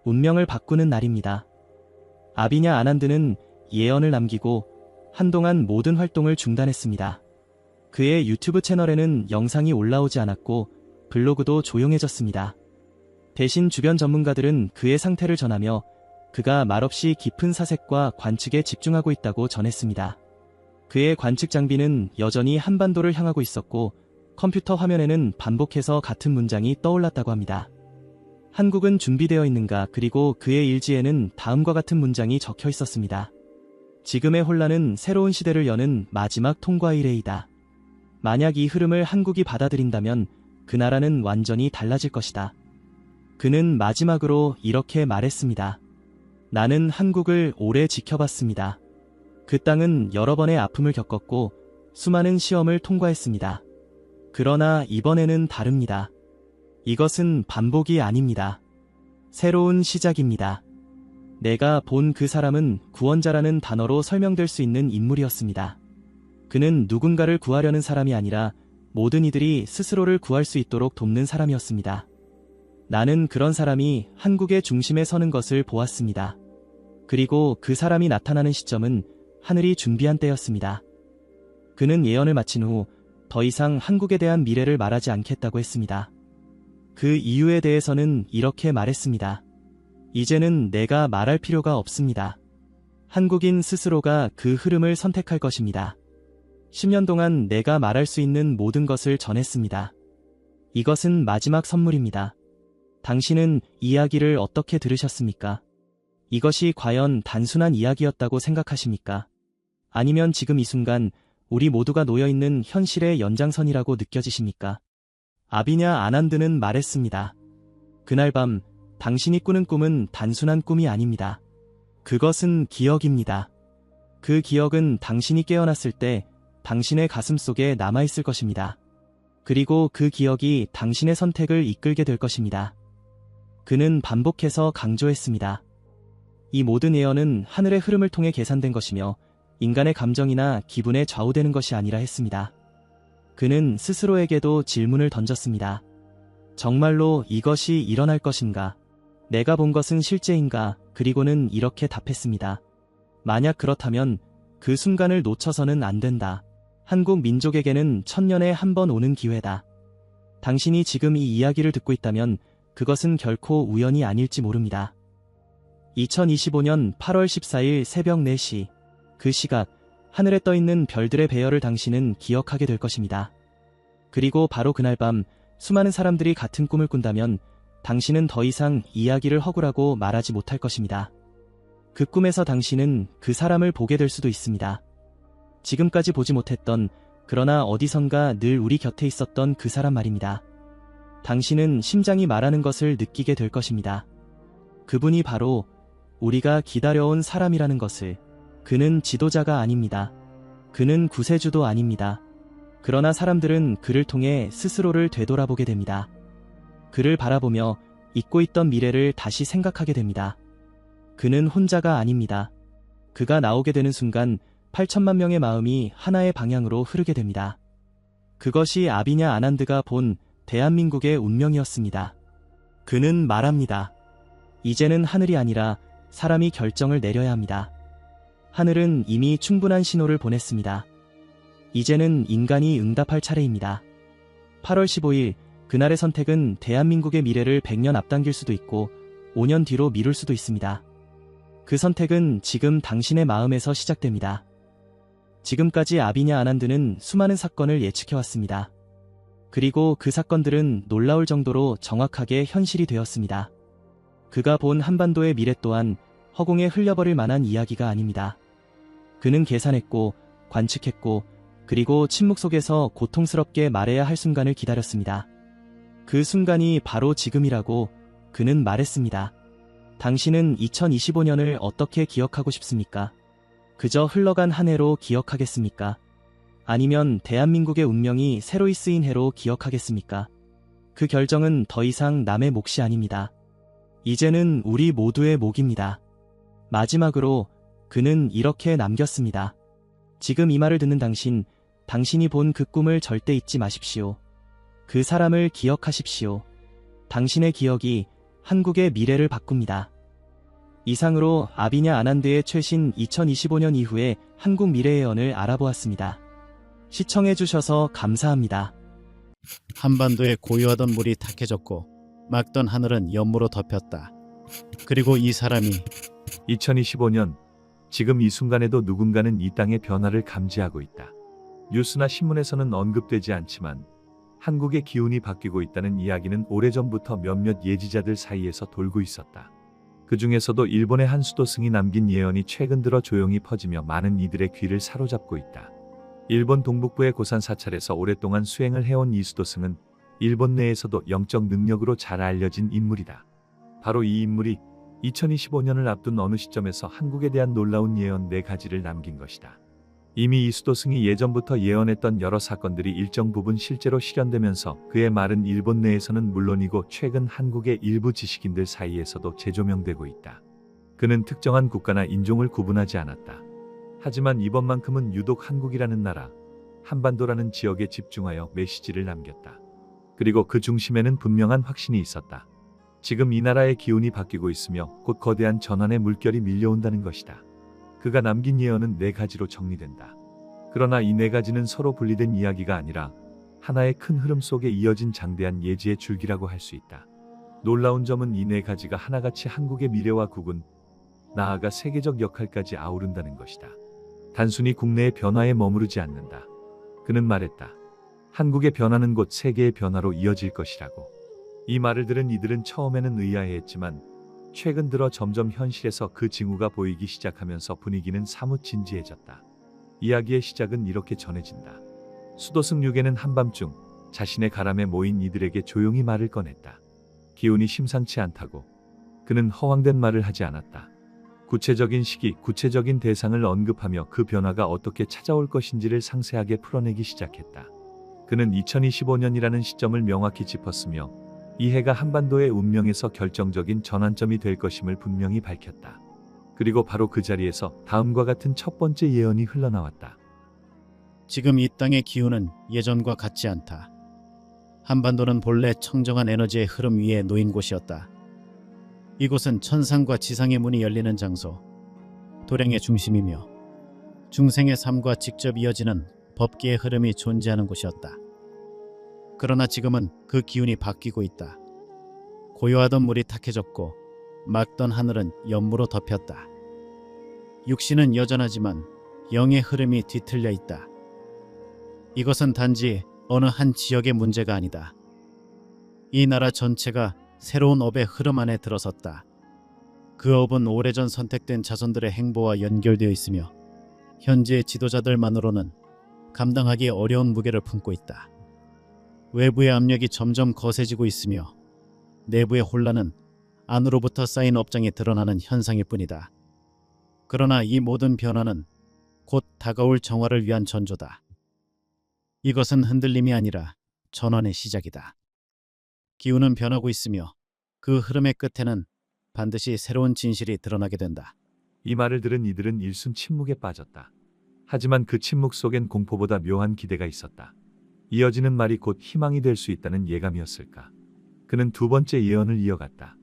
운명을 바꾸는 날입니다. 아비냐 아난드는 예언을 남기고 한동안 모든 활동을 중단했습니다. 그의 유튜브 채널에는 영상이 올라오지 않았고 블로그도 조용해졌습니다. 대신 주변 전문가들은 그의 상태를 전하며 그가 말없이 깊은 사색과 관측에 집중하고 있다고 전했습니다. 그의 관측 장비는 여전히 한반도를 향하고 있었고 컴퓨터 화면에는 반복해서 같은 문장이 떠올랐다고 합니다. 한국은 준비되어 있는가? 그리고 그의 일지에는 다음과 같은 문장이 적혀 있었습니다. 지금의 혼란은 새로운 시대를 여는 마지막 통과의 레이다. 만약 이 흐름을 한국이 받아들인다면 그 나라는 완전히 달라질 것이다. 그는 마지막으로 이렇게 말했습니다. 나는 한국을 오래 지켜봤습니다. 그 땅은 여러 번의 아픔을 겪었고 수많은 시험을 통과했습니다. 그러나 이번에는 다릅니다. 이것은 반복이 아닙니다. 새로운 시작입니다. 내가 본 그 사람은 구원자라는 단어로 설명될 수 있는 인물이었습니다. 그는 누군가를 구하려는 사람이 아니라 모든 이들이 스스로를 구할 수 있도록 돕는 사람이었습니다. 나는 그런 사람이 한국의 중심에 서는 것을 보았습니다. 그리고 그 사람이 나타나는 시점은 하늘이 준비한 때였습니다. 그는 예언을 마친 후 더 이상 한국에 대한 미래를 말하지 않겠다고 했습니다. 그 이유에 대해서는 이렇게 말했습니다. 이제는 내가 말할 필요가 없습니다. 한국인 스스로가 그 흐름을 선택할 것입니다. 10년 동안 내가 말할 수 있는 모든 것을 전했습니다. 이것은 마지막 선물입니다. 당신은 이야기를 어떻게 들으셨습니까? 이것이 과연 단순한 이야기였다고 생각하십니까? 아니면 지금 이 순간 우리 모두가 놓여있는 현실의 연장선이라고 느껴지십니까? 아비냐 아난드는 말했습니다. 그날 밤 당신이 꾸는 꿈은 단순한 꿈이 아닙니다. 그것은 기억입니다. 그 기억은 당신이 깨어났을 때 당신의 가슴 속에 남아있을 것입니다. 그리고 그 기억이 당신의 선택을 이끌게 될 것입니다. 그는 반복해서 강조했습니다. 이 모든 예언은 하늘의 흐름을 통해 계산된 것이며 인간의 감정이나 기분에 좌우되는 것이 아니라 했습니다. 그는 스스로에게도 질문을 던졌습니다. 정말로 이것이 일어날 것인가? 내가 본 것은 실제인가? 그리고는 이렇게 답했습니다. 만약 그렇다면 그 순간을 놓쳐서는 안 된다. 한국 민족에게는 1000년에 한 번 오는 기회다. 당신이 지금 이 이야기를 듣고 있다면 그것은 결코 우연이 아닐지 모릅니다. 2025년 8월 14일 새벽 4시, 그 시각, 하늘에 떠있는 별들의 배열을 당신은 기억하게 될 것입니다. 그리고 바로 그날 밤 수많은 사람들이 같은 꿈을 꾼다면 당신은 더 이상 이야기를 허구라고 말하지 못할 것입니다. 그 꿈에서 당신은 그 사람을 보게 될 수도 있습니다. 지금까지 보지 못했던, 그러나 어디선가 늘 우리 곁에 있었던 그 사람 말입니다. 당신은 심장이 말하는 것을 느끼게 될 것입니다. 그분이 바로 우리가 기다려온 사람이라는 것을. 그는 지도자가 아닙니다. 그는 구세주도 아닙니다. 그러나 사람들은 그를 통해 스스로를 되돌아보게 됩니다. 그를 바라보며 잊고 있던 미래를 다시 생각하게 됩니다. 그는 혼자가 아닙니다. 그가 나오게 되는 순간 8천만 명의 마음이 하나의 방향으로 흐르게 됩니다. 그것이 아비냐 아난드가 본 대한민국의 운명이었습니다. 그는 말합니다. 이제는 하늘이 아니라 사람이 결정을 내려야 합니다. 하늘은 이미 충분한 신호를 보냈습니다. 이제는 인간이 응답할 차례입니다. 8월 15일, 그날의 선택은 대한민국의 미래를 100년 앞당길 수도 있고 5년 뒤로 미룰 수도 있습니다. 그 선택은 지금 당신의 마음에서 시작됩니다. 지금까지 아비냐 아난드는 수많은 사건을 예측해왔습니다. 그리고 그 사건들은 놀라울 정도로 정확하게 현실이 되었습니다. 그가 본 한반도의 미래 또한 허공에 흘려버릴 만한 이야기가 아닙니다. 그는 계산했고, 관측했고, 그리고 침묵 속에서 고통스럽게 말해야 할 순간을 기다렸습니다. 그 순간이 바로 지금이라고 그는 말했습니다. 당신은 2025년을 어떻게 기억하고 싶습니까? 그저 흘러간 한 해로 기억하겠습니까? 아니면 대한민국의 운명이 새로이 쓰인 해로 기억하겠습니까? 그 결정은 더 이상 남의 몫이 아닙니다. 이제는 우리 모두의 몫입니다. 마지막으로 그는 이렇게 남겼습니다. 지금 이 말을 듣는 당신이 본 그 꿈을 절대 잊지 마십시오. 그 사람을 기억하십시오. 당신의 기억이 한국의 미래를 바꿉니다. 이상으로 아비냐 아난드의 최신 2025년 이후의 한국 미래예언을 알아보았습니다. 시청해주셔서 감사합니다. 한반도에 고요하던 물이 탁해졌고 맑던 하늘은 연무로 덮였다. 그리고 이 사람이 2025년, 지금 이 순간에도 누군가는 이 땅의 변화를 감지하고 있다. 뉴스나 신문에서는 언급되지 않지만 한국의 기운이 바뀌고 있다는 이야기는 오래전부터 몇몇 예지자들 사이에서 돌고 있었다. 그 중에서도 일본의 한 수도승이 남긴 예언이 최근 들어 조용히 퍼지며 많은 이들의 귀를 사로잡고 있다. 일본 동북부의 고산 사찰에서 오랫동안 수행을 해온 이 수도승은 일본 내에서도 영적 능력으로 잘 알려진 인물이다. 바로 이 인물이 2025년을 앞둔 어느 시점에서 한국에 대한 놀라운 예언 4가지를 남긴 것이다. 이미 이 수도승이 예전부터 예언했던 여러 사건들이 일정 부분 실제로 실현되면서 그의 말은 일본 내에서는 물론이고 최근 한국의 일부 지식인들 사이에서도 재조명되고 있다. 그는 특정한 국가나 인종을 구분하지 않았다. 하지만 이번만큼은 유독 한국이라는 나라, 한반도라는 지역에 집중하여 메시지를 남겼다. 그리고 그 중심에는 분명한 확신이 있었다. 지금 이 나라의 기운이 바뀌고 있으며 곧 거대한 전환의 물결이 밀려온다는 것이다. 그가 남긴 예언은 4가지로 정리된다. 그러나 이 4가지는 서로 분리된 이야기가 아니라 하나의 큰 흐름 속에 이어진 장대한 예지의 줄기라고 할 수 있다. 놀라운 점은 이 4가지가 하나같이 한국의 미래와 국운, 나아가 세계적 역할까지 아우른다는 것이다. 단순히 국내의 변화에 머무르지 않는다. 그는 말했다. 한국의 변화는 곧 세계의 변화로 이어질 것이라고. 이 말을 들은 이들은 처음에는 의아해했지만 최근 들어 점점 현실에서 그 징후가 보이기 시작하면서 분위기는 사뭇 진지해졌다. 이야기의 시작은 이렇게 전해진다. 수도승 6에는 한밤중 자신의 가람에 모인 이들에게 조용히 말을 꺼냈다. 기운이 심상치 않다고. 그는 허황된 말을 하지 않았다. 구체적인 시기, 구체적인 대상을 언급하며 그 변화가 어떻게 찾아올 것인지를 상세하게 풀어내기 시작했다. 그는 2025년이라는 시점을 명확히 짚었으며 이 해가 한반도의 운명에서 결정적인 전환점이 될 것임을 분명히 밝혔다. 그리고 바로 그 자리에서 다음과 같은 첫 번째 예언이 흘러나왔다. 지금 이 땅의 기운은 예전과 같지 않다. 한반도는 본래 청정한 에너지의 흐름 위에 놓인 곳이었다. 이곳은 천상과 지상의 문이 열리는 장소, 도량의 중심이며 중생의 삶과 직접 이어지는 법기의 흐름이 존재하는 곳이었다. 그러나 지금은 그 기운이 바뀌고 있다. 고요하던 물이 탁해졌고 맑던 하늘은 연무로 덮였다. 육신은 여전하지만 영의 흐름이 뒤틀려 있다. 이것은 단지 어느 한 지역의 문제가 아니다. 이 나라 전체가 새로운 업의 흐름 안에 들어섰다. 그 업은 오래전 선택된 자손들의 행보와 연결되어 있으며 현재의 지도자들만으로는 감당하기 어려운 무게를 품고 있다. 외부의 압력이 점점 거세지고 있으며 내부의 혼란은 안으로부터 쌓인 업장에 드러나는 현상일 뿐이다. 그러나 이 모든 변화는 곧 다가올 정화를 위한 전조다. 이것은 흔들림이 아니라 전환의 시작이다. 기운은 변하고 있으며 그 흐름의 끝에는 반드시 새로운 진실이 드러나게 된다. 이 말을 들은 이들은 일순 침묵에 빠졌다. 하지만 그 침묵 속엔 공포보다 묘한 기대가 있었다. 이어지는 말이 곧 희망이 될 수 있다는 예감이었을까. 그는 두 번째 예언을 이어갔다.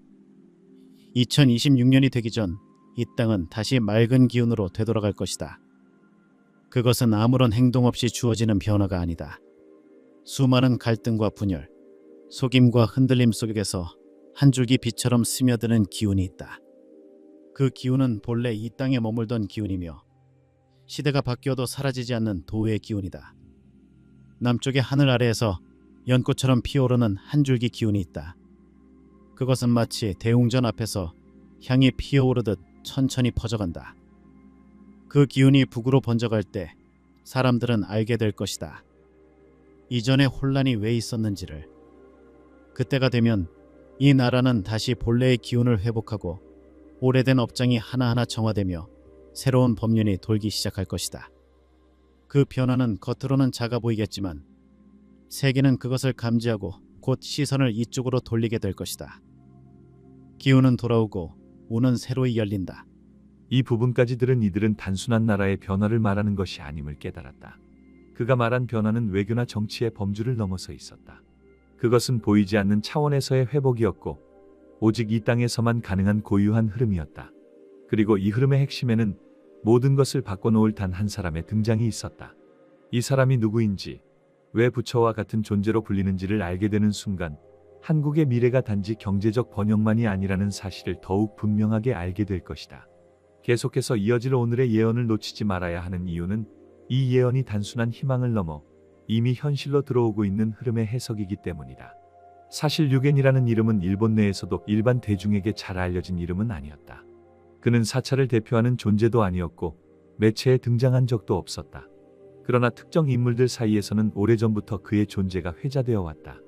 2026년이 되기 전 이 땅은 다시 맑은 기운으로 되돌아갈 것이다. 그것은 아무런 행동 없이 주어지는 변화가 아니다. 수많은 갈등과 분열, 속임과 흔들림 속에서 한 줄기 빛처럼 스며드는 기운이 있다. 그 기운은 본래 이 땅에 머물던 기운이며 시대가 바뀌어도 사라지지 않는 도의 기운이다. 남쪽의 하늘 아래에서 연꽃처럼 피어오르는 한 줄기 기운이 있다. 그것은 마치 대웅전 앞에서 향이 피어오르듯 천천히 퍼져간다. 그 기운이 북으로 번져갈 때 사람들은 알게 될 것이다. 이전에 혼란이 왜 있었는지를. 그때가 되면 이 나라는 다시 본래의 기운을 회복하고 오래된 업장이 하나하나 정화되며 새로운 법륜이 돌기 시작할 것이다. 그 변화는 겉으로는 작아 보이겠지만 세계는 그것을 감지하고 곧 시선을 이쪽으로 돌리게 될 것이다. 기운은 돌아오고 문은 새로이 열린다. 이 부분까지 들은 이들은 단순한 나라의 변화를 말하는 것이 아님을 깨달았다. 그가 말한 변화는 외교나 정치의 범주를 넘어서 있었다. 그것은 보이지 않는 차원에서의 회복이었고 오직 이 땅에서만 가능한 고유한 흐름이었다. 그리고 이 흐름의 핵심에는 모든 것을 바꿔놓을 단 한 사람의 등장이 있었다. 이 사람이 누구인지, 왜 부처와 같은 존재로 불리는지를 알게 되는 순간 한국의 미래가 단지 경제적 번영만이 아니라는 사실을 더욱 분명하게 알게 될 것이다. 계속해서 이어질 오늘의 예언을 놓치지 말아야 하는 이유는 이 예언이 단순한 희망을 넘어 이미 현실로 들어오고 있는 흐름의 해석이기 때문이다. 사실 유겐이라는 이름은 일본 내에서도 일반 대중에게 잘 알려진 이름은 아니었다. 그는 사찰을 대표하는 존재도 아니었고 매체에 등장한 적도 없었다. 그러나 특정 인물들 사이에서는 오래전부터 그의 존재가 회자되어 왔다.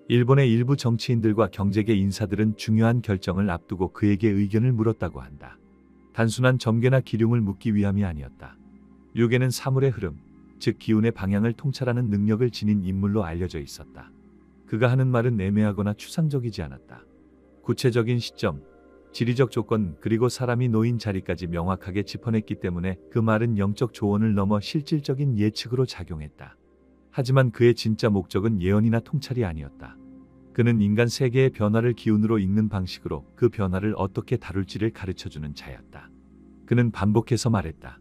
일본의 일부 정치인들과 경제계 인사들은 중요한 결정을 앞두고 그에게 의견을 물었다고 한다. 단순한 점괘나 기륭을 묻기 위함이 아니었다. 유겐은 사물의 흐름, 즉 기운의 방향을 통찰하는 능력을 지닌 인물로 알려져 있었다. 그가 하는 말은 애매하거나 추상적이지 않았다. 구체적인 시점, 지리적 조건 그리고 사람이 놓인 자리까지 명확하게 짚어냈기 때문에 그 말은 영적 조언을 넘어 실질적인 예측으로 작용했다. 하지만 그의 진짜 목적은 예언이나 통찰이 아니었다. 그는 인간 세계의 변화를 기운으로 읽는 방식으로 그 변화를 어떻게 다룰지를 가르쳐주는 자였다. 그는 반복해서 말했다.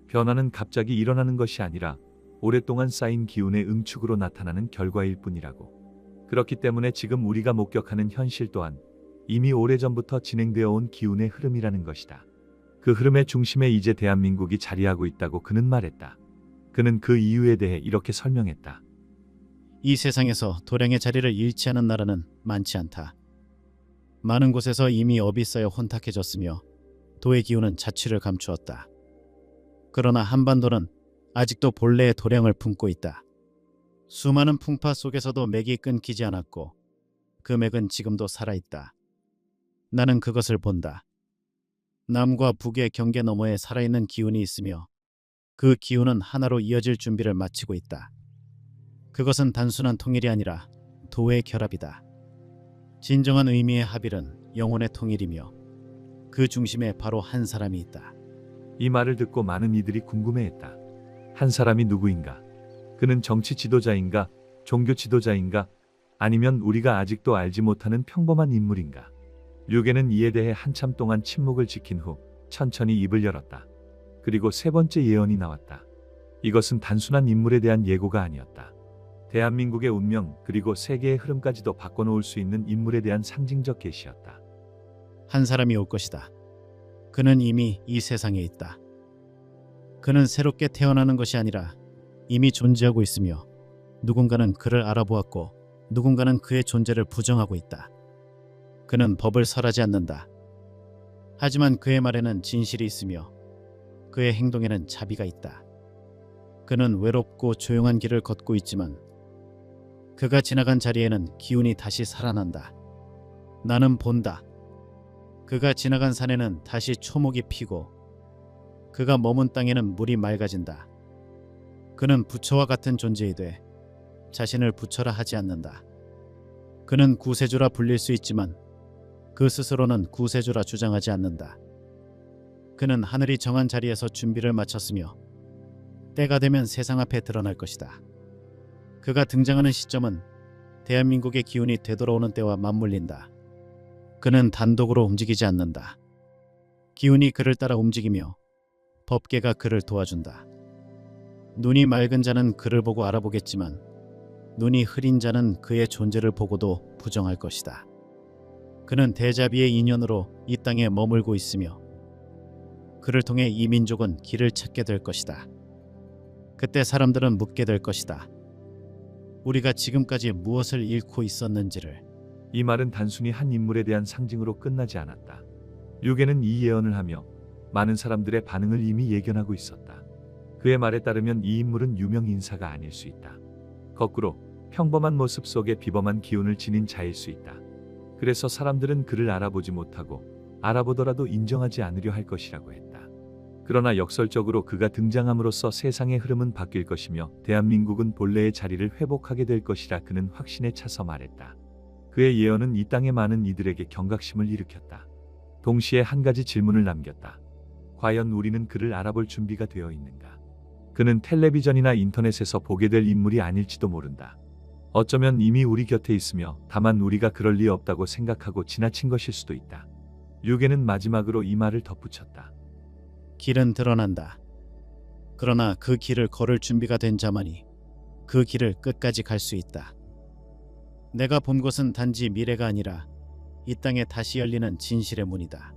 변화는 갑자기 일어나는 것이 아니라 오랫동안 쌓인 기운의 응축으로 나타나는 결과일 뿐이라고. 그렇기 때문에 지금 우리가 목격하는 현실 또한 이미 오래전부터 진행되어 온 기운의 흐름이라는 것이다. 그 흐름의 중심에 이제 대한민국이 자리하고 있다고 그는 말했다. 그는 그 이유에 대해 이렇게 설명했다. 이 세상에서 도량의 자리를 잃지 않은 나라는 많지 않다. 많은 곳에서 이미 업이 쌓여 혼탁해졌으며 도의 기운은 자취를 감추었다. 그러나 한반도는 아직도 본래의 도량을 품고 있다. 수많은 풍파 속에서도 맥이 끊기지 않았고 그 맥은 지금도 살아있다. 나는 그것을 본다. 남과 북의 경계 너머에 살아있는 기운이 있으며 그 기운은 하나로 이어질 준비를 마치고 있다. 그것은 단순한 통일이 아니라 도의 결합이다. 진정한 의미의 합일은 영혼의 통일이며 그 중심에 바로 한 사람이 있다. 이 말을 듣고 많은 이들이 궁금해했다. 한 사람이 누구인가? 그는 정치 지도자인가? 종교 지도자인가? 아니면 우리가 아직도 알지 못하는 평범한 인물인가? 류게는 이에 대해 한참 동안 침묵을 지킨 후 천천히 입을 열었다. 그리고 세 번째 예언이 나왔다. 이것은 단순한 인물에 대한 예고가 아니었다. 대한민국의 운명 그리고 세계의 흐름까지도 바꿔놓을 수 있는 인물에 대한 상징적 계시였다. 한 사람이 올 것이다. 그는 이미 이 세상에 있다. 그는 새롭게 태어나는 것이 아니라 이미 존재하고 있으며 누군가는 그를 알아보았고 누군가는 그의 존재를 부정하고 있다. 그는 법을 설하지 않는다. 하지만 그의 말에는 진실이 있으며 그의 행동에는 자비가 있다. 그는 외롭고 조용한 길을 걷고 있지만 그가 지나간 자리에는 기운이 다시 살아난다. 나는 본다. 그가 지나간 산에는 다시 초목이 피고 그가 머문 땅에는 물이 맑아진다. 그는 부처와 같은 존재이되 자신을 부처라 하지 않는다. 그는 구세주라 불릴 수 있지만 그 스스로는 구세주라 주장하지 않는다. 그는 하늘이 정한 자리에서 준비를 마쳤으며 때가 되면 세상 앞에 드러날 것이다. 그가 등장하는 시점은 대한민국의 기운이 되돌아오는 때와 맞물린다. 그는 단독으로 움직이지 않는다. 기운이 그를 따라 움직이며 법계가 그를 도와준다. 눈이 맑은 자는 그를 보고 알아보겠지만 눈이 흐린 자는 그의 존재를 보고도 부정할 것이다. 그는 대자비의 인연으로 이 땅에 머물고 있으며 그를 통해 이 민족은 길을 찾게 될 것이다. 그때 사람들은 묻게 될 것이다. 우리가 지금까지 무엇을 잃고 있었는지를. 이 말은 단순히 한 인물에 대한 상징으로 끝나지 않았다. 류계는 이 예언을 하며 많은 사람들의 반응을 이미 예견하고 있었다. 그의 말에 따르면 이 인물은 유명 인사가 아닐 수 있다. 거꾸로 평범한 모습 속에 비범한 기운을 지닌 자일 수 있다. 그래서 사람들은 그를 알아보지 못하고 알아보더라도 인정하지 않으려 할 것이라고 했다. 그러나 역설적으로 그가 등장함으로써 세상의 흐름은 바뀔 것이며 대한민국은 본래의 자리를 회복하게 될 것이라 그는 확신에 차서 말했다. 그의 예언은 이 땅의 많은 이들에게 경각심을 일으켰다. 동시에 한 가지 질문을 남겼다. 과연 우리는 그를 알아볼 준비가 되어 있는가? 그는 텔레비전이나 인터넷에서 보게 될 인물이 아닐지도 모른다. 어쩌면 이미 우리 곁에 있으며 다만 우리가 그럴 리 없다고 생각하고 지나친 것일 수도 있다. 류계는 마지막으로 이 말을 덧붙였다. 길은 드러난다. 그러나 그 길을 걸을 준비가 된 자만이 그 길을 끝까지 갈 수 있다. 내가 본 것은 단지 미래가 아니라 이 땅에 다시 열리는 진실의 문이다.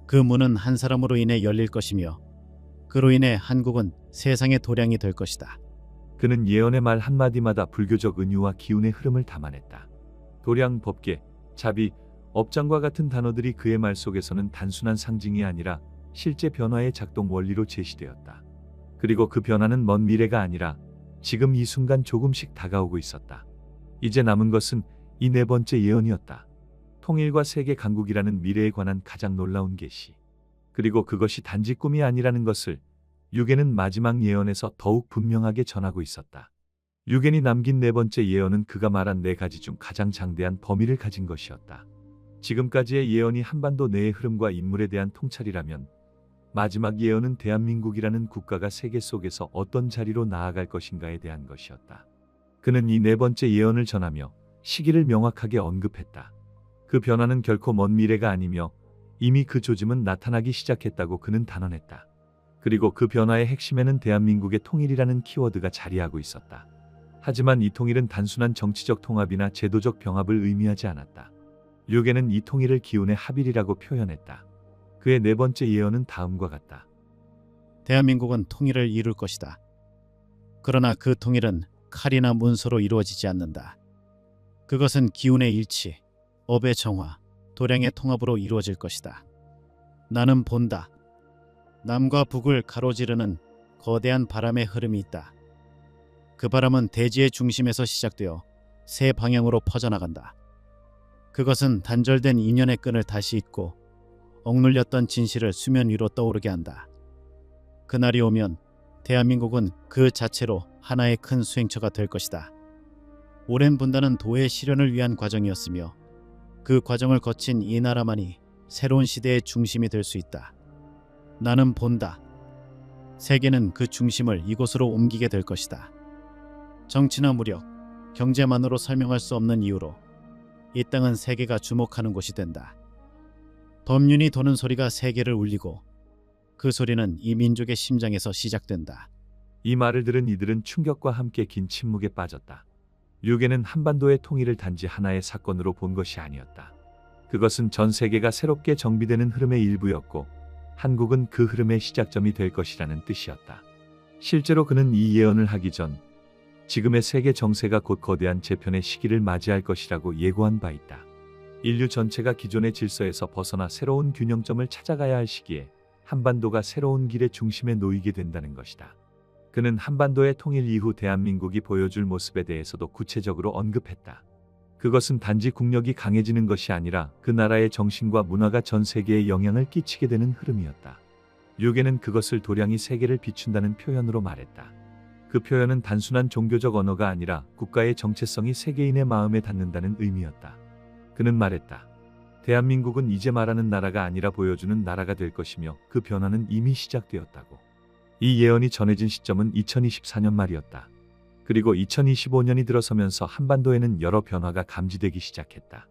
그 문은 한 사람으로 인해 열릴 것이며 그로 인해 한국은 세상의 도량이 될 것이다. 그는 예언의 말 한마디마다 불교적 은유와 기운의 흐름을 담아냈다. 도량, 법계, 자비, 업장과 같은 단어들이 그의 말 속에서는 단순한 상징이 아니라 실제 변화의 작동 원리로 제시되었다. 그리고 그 변화는 먼 미래가 아니라 지금 이 순간 조금씩 다가오고 있었다. 이제 남은 것은 이 네 번째 예언이었다. 통일과 세계 강국이라는 미래에 관한 가장 놀라운 계시. 그리고 그것이 단지 꿈이 아니라는 것을 류계는 마지막 예언에서 더욱 분명하게 전하고 있었다. 류계이 남긴 네 번째 예언은 그가 말한 네 가지 중 가장 장대한 범위를 가진 것이었다. 지금까지의 예언이 한반도 내의 흐름과 인물에 대한 통찰이라면 마지막 예언은 대한민국이라는 국가가 세계 속에서 어떤 자리로 나아갈 것인가에 대한 것이었다. 그는 이 네 번째 예언을 전하며 시기를 명확하게 언급했다. 그 변화는 결코 먼 미래가 아니며 이미 그 조짐은 나타나기 시작했다고 그는 단언했다. 그리고 그 변화의 핵심에는 대한민국의 통일이라는 키워드가 자리하고 있었다. 하지만 이 통일은 단순한 정치적 통합이나 제도적 병합을 의미하지 않았다. 류계는 이 통일을 기운의 합일이라고 표현했다. 그의 네 번째 예언은 다음과 같다. 대한민국은 통일을 이룰 것이다. 그러나 그 통일은 칼이나 문서로 이루어지지 않는다. 그것은 기운의 일치, 업의 정화, 도량의 통합으로 이루어질 것이다. 나는 본다. 남과 북을 가로지르는 거대한 바람의 흐름이 있다. 그 바람은 대지의 중심에서 시작되어 세 방향으로 퍼져나간다. 그것은 단절된 인연의 끈을 다시 잇고 억눌렸던 진실을 수면 위로 떠오르게 한다. 그날이 오면 대한민국은 그 자체로 하나의 큰 수행처가 될 것이다. 오랜 분단은 도의 실현을 위한 과정이었으며 그 과정을 거친 이 나라만이 새로운 시대의 중심이 될 수 있다. 나는 본다. 세계는 그 중심을 이곳으로 옮기게 될 것이다. 정치나 무력, 경제만으로 설명할 수 없는 이유로 이 땅은 세계가 주목하는 곳이 된다. 법륜이 도는 소리가 세계를 울리고 그 소리는 이 민족의 심장에서 시작된다. 이 말을 들은 이들은 충격과 함께 긴 침묵에 빠졌다. 류계는 한반도의 통일을 단지 하나의 사건으로 본 것이 아니었다. 그것은 전 세계가 새롭게 정비되는 흐름의 일부였고 한국은 그 흐름의 시작점이 될 것이라는 뜻이었다. 실제로 그는 이 예언을 하기 전 지금의 세계 정세가 곧 거대한 재편의 시기를 맞이할 것이라고 예고한 바 있다. 인류 전체가 기존의 질서에서 벗어나 새로운 균형점을 찾아가야 할 시기에 한반도가 새로운 길의 중심에 놓이게 된다는 것이다. 그는 한반도의 통일 이후 대한민국이 보여줄 모습에 대해서도 구체적으로 언급했다. 그것은 단지 국력이 강해지는 것이 아니라 그 나라의 정신과 문화가 전 세계에 영향을 끼치게 되는 흐름이었다. 류계는 그것을 도량이 세계를 비춘다는 표현으로 말했다. 그 표현은 단순한 종교적 언어가 아니라 국가의 정체성이 세계인의 마음에 닿는다는 의미였다. 그는 말했다. 대한민국은 이제 말하는 나라가 아니라 보여주는 나라가 될 것이며 그 변화는 이미 시작되었다고. 이 예언이 전해진 시점은 2024년 말이었다. 그리고 2025년이 들어서면서 한반도에는 여러 변화가 감지되기 시작했다.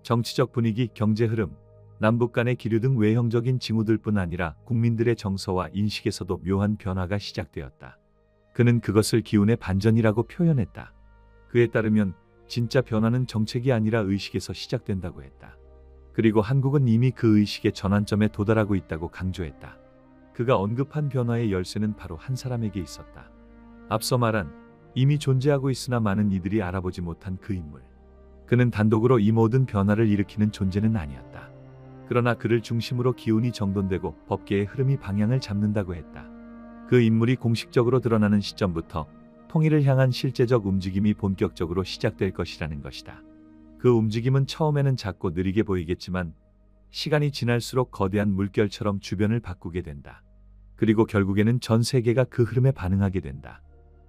정치적 분위기, 경제 흐름, 남북 간의 기류 등 외형적인 징후들뿐 아니라 국민들의 정서와 인식에서도 묘한 변화가 시작되었다. 그는 그것을 기운의 반전이라고 표현했다. 그에 따르면 진짜 변화는 정책이 아니라 의식에서 시작된다고 했다. 그리고 한국은 이미 그 의식의 전환점에 도달하고 있다고 강조했다. 그가 언급한 변화의 열쇠는 바로 한 사람에게 있었다. 앞서 말한 이미 존재하고 있으나 많은 이들이 알아보지 못한 그 인물. 그는 단독으로 이 모든 변화를 일으키는 존재는 아니었다. 그러나 그를 중심으로 기운이 정돈되고 법계의 흐름이 방향을 잡는다고 했다. 그 인물이 공식적으로 드러나는 시점부터 통일을 향한 실제적 움직임이 본격적으로 시작될 것이라는 것이다. 그 움직임은 처음에는 작고 느리게 보이겠지만 시간이 지날수록 거대한 물결처럼 주변을 바꾸게 된다. 그리고 결국에는 전 세계가 그 흐름에 반응하게 된다.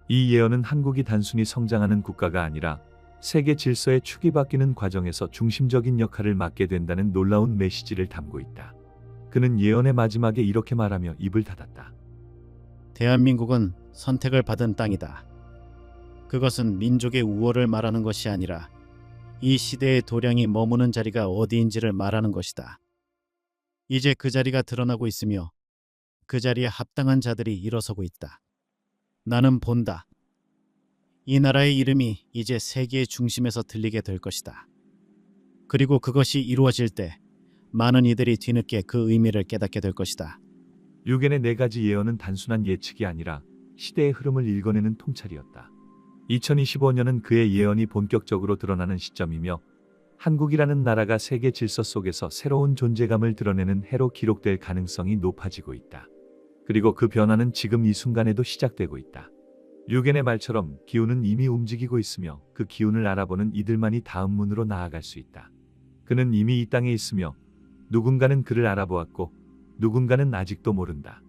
이 예언은 한국이 단순히 성장하는 국가가 아니라 세계 질서의 축이 바뀌는 과정에서 중심적인 역할을 맡게 된다는 놀라운 메시지를 담고 있다. 그는 예언의 마지막에 이렇게 말하며 입을 닫았다. 대한민국은 선택을 받은 땅이다. 그것은 민족의 우월을 말하는 것이 아니라 이 시대의 도량이 머무는 자리가 어디인지를 말하는 것이다. 이제 그 자리가 드러나고 있으며 그 자리에 합당한 자들이 일어서고 있다. 나는 본다. 이 나라의 이름이 이제 세계의 중심에서 들리게 될 것이다. 그리고 그것이 이루어질 때 많은 이들이 뒤늦게 그 의미를 깨닫게 될 것이다. 류겐의 네 가지 예언은 단순한 예측이 아니라 시대의 흐름을 읽어내는 통찰이었다. 2025년은 그의 예언이 본격적으로 드러나는 시점이며 한국이라는 나라가 세계 질서 속에서 새로운 존재감을 드러내는 해로 기록될 가능성이 높아지고 있다. 그리고 그 변화는 지금 이 순간에도 시작되고 있다. 류겐의 말처럼 기운은 이미 움직이고 있으며 그 기운을 알아보는 이들만이 다음 문으로 나아갈 수 있다. 그는 이미 이 땅에 있으며 누군가는 그를 알아보았고 누군가는 아직도 모른다.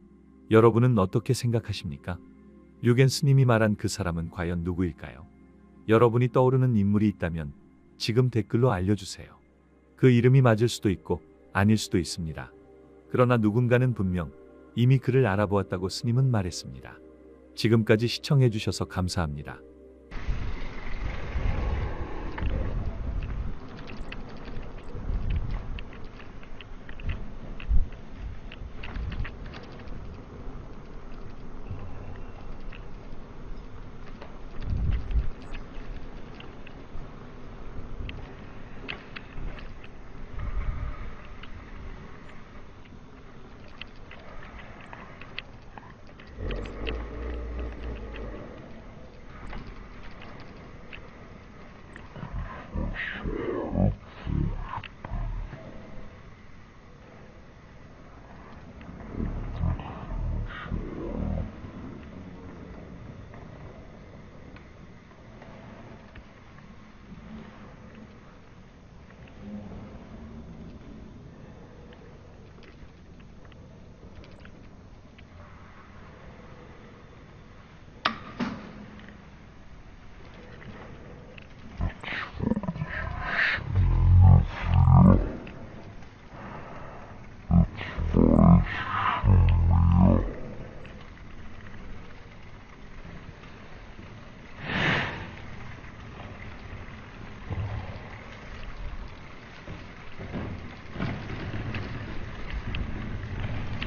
여러분은 어떻게 생각하십니까? 류겐 스님이 말한 그 사람은 과연 누구일까요? 여러분이 떠오르는 인물이 있다면 지금 댓글로 알려주세요. 그 이름이 맞을 수도 있고 아닐 수도 있습니다. 그러나 누군가는 분명 이미 그를 알아보았다고 스님은 말했습니다. 지금까지 시청해주셔서 감사합니다.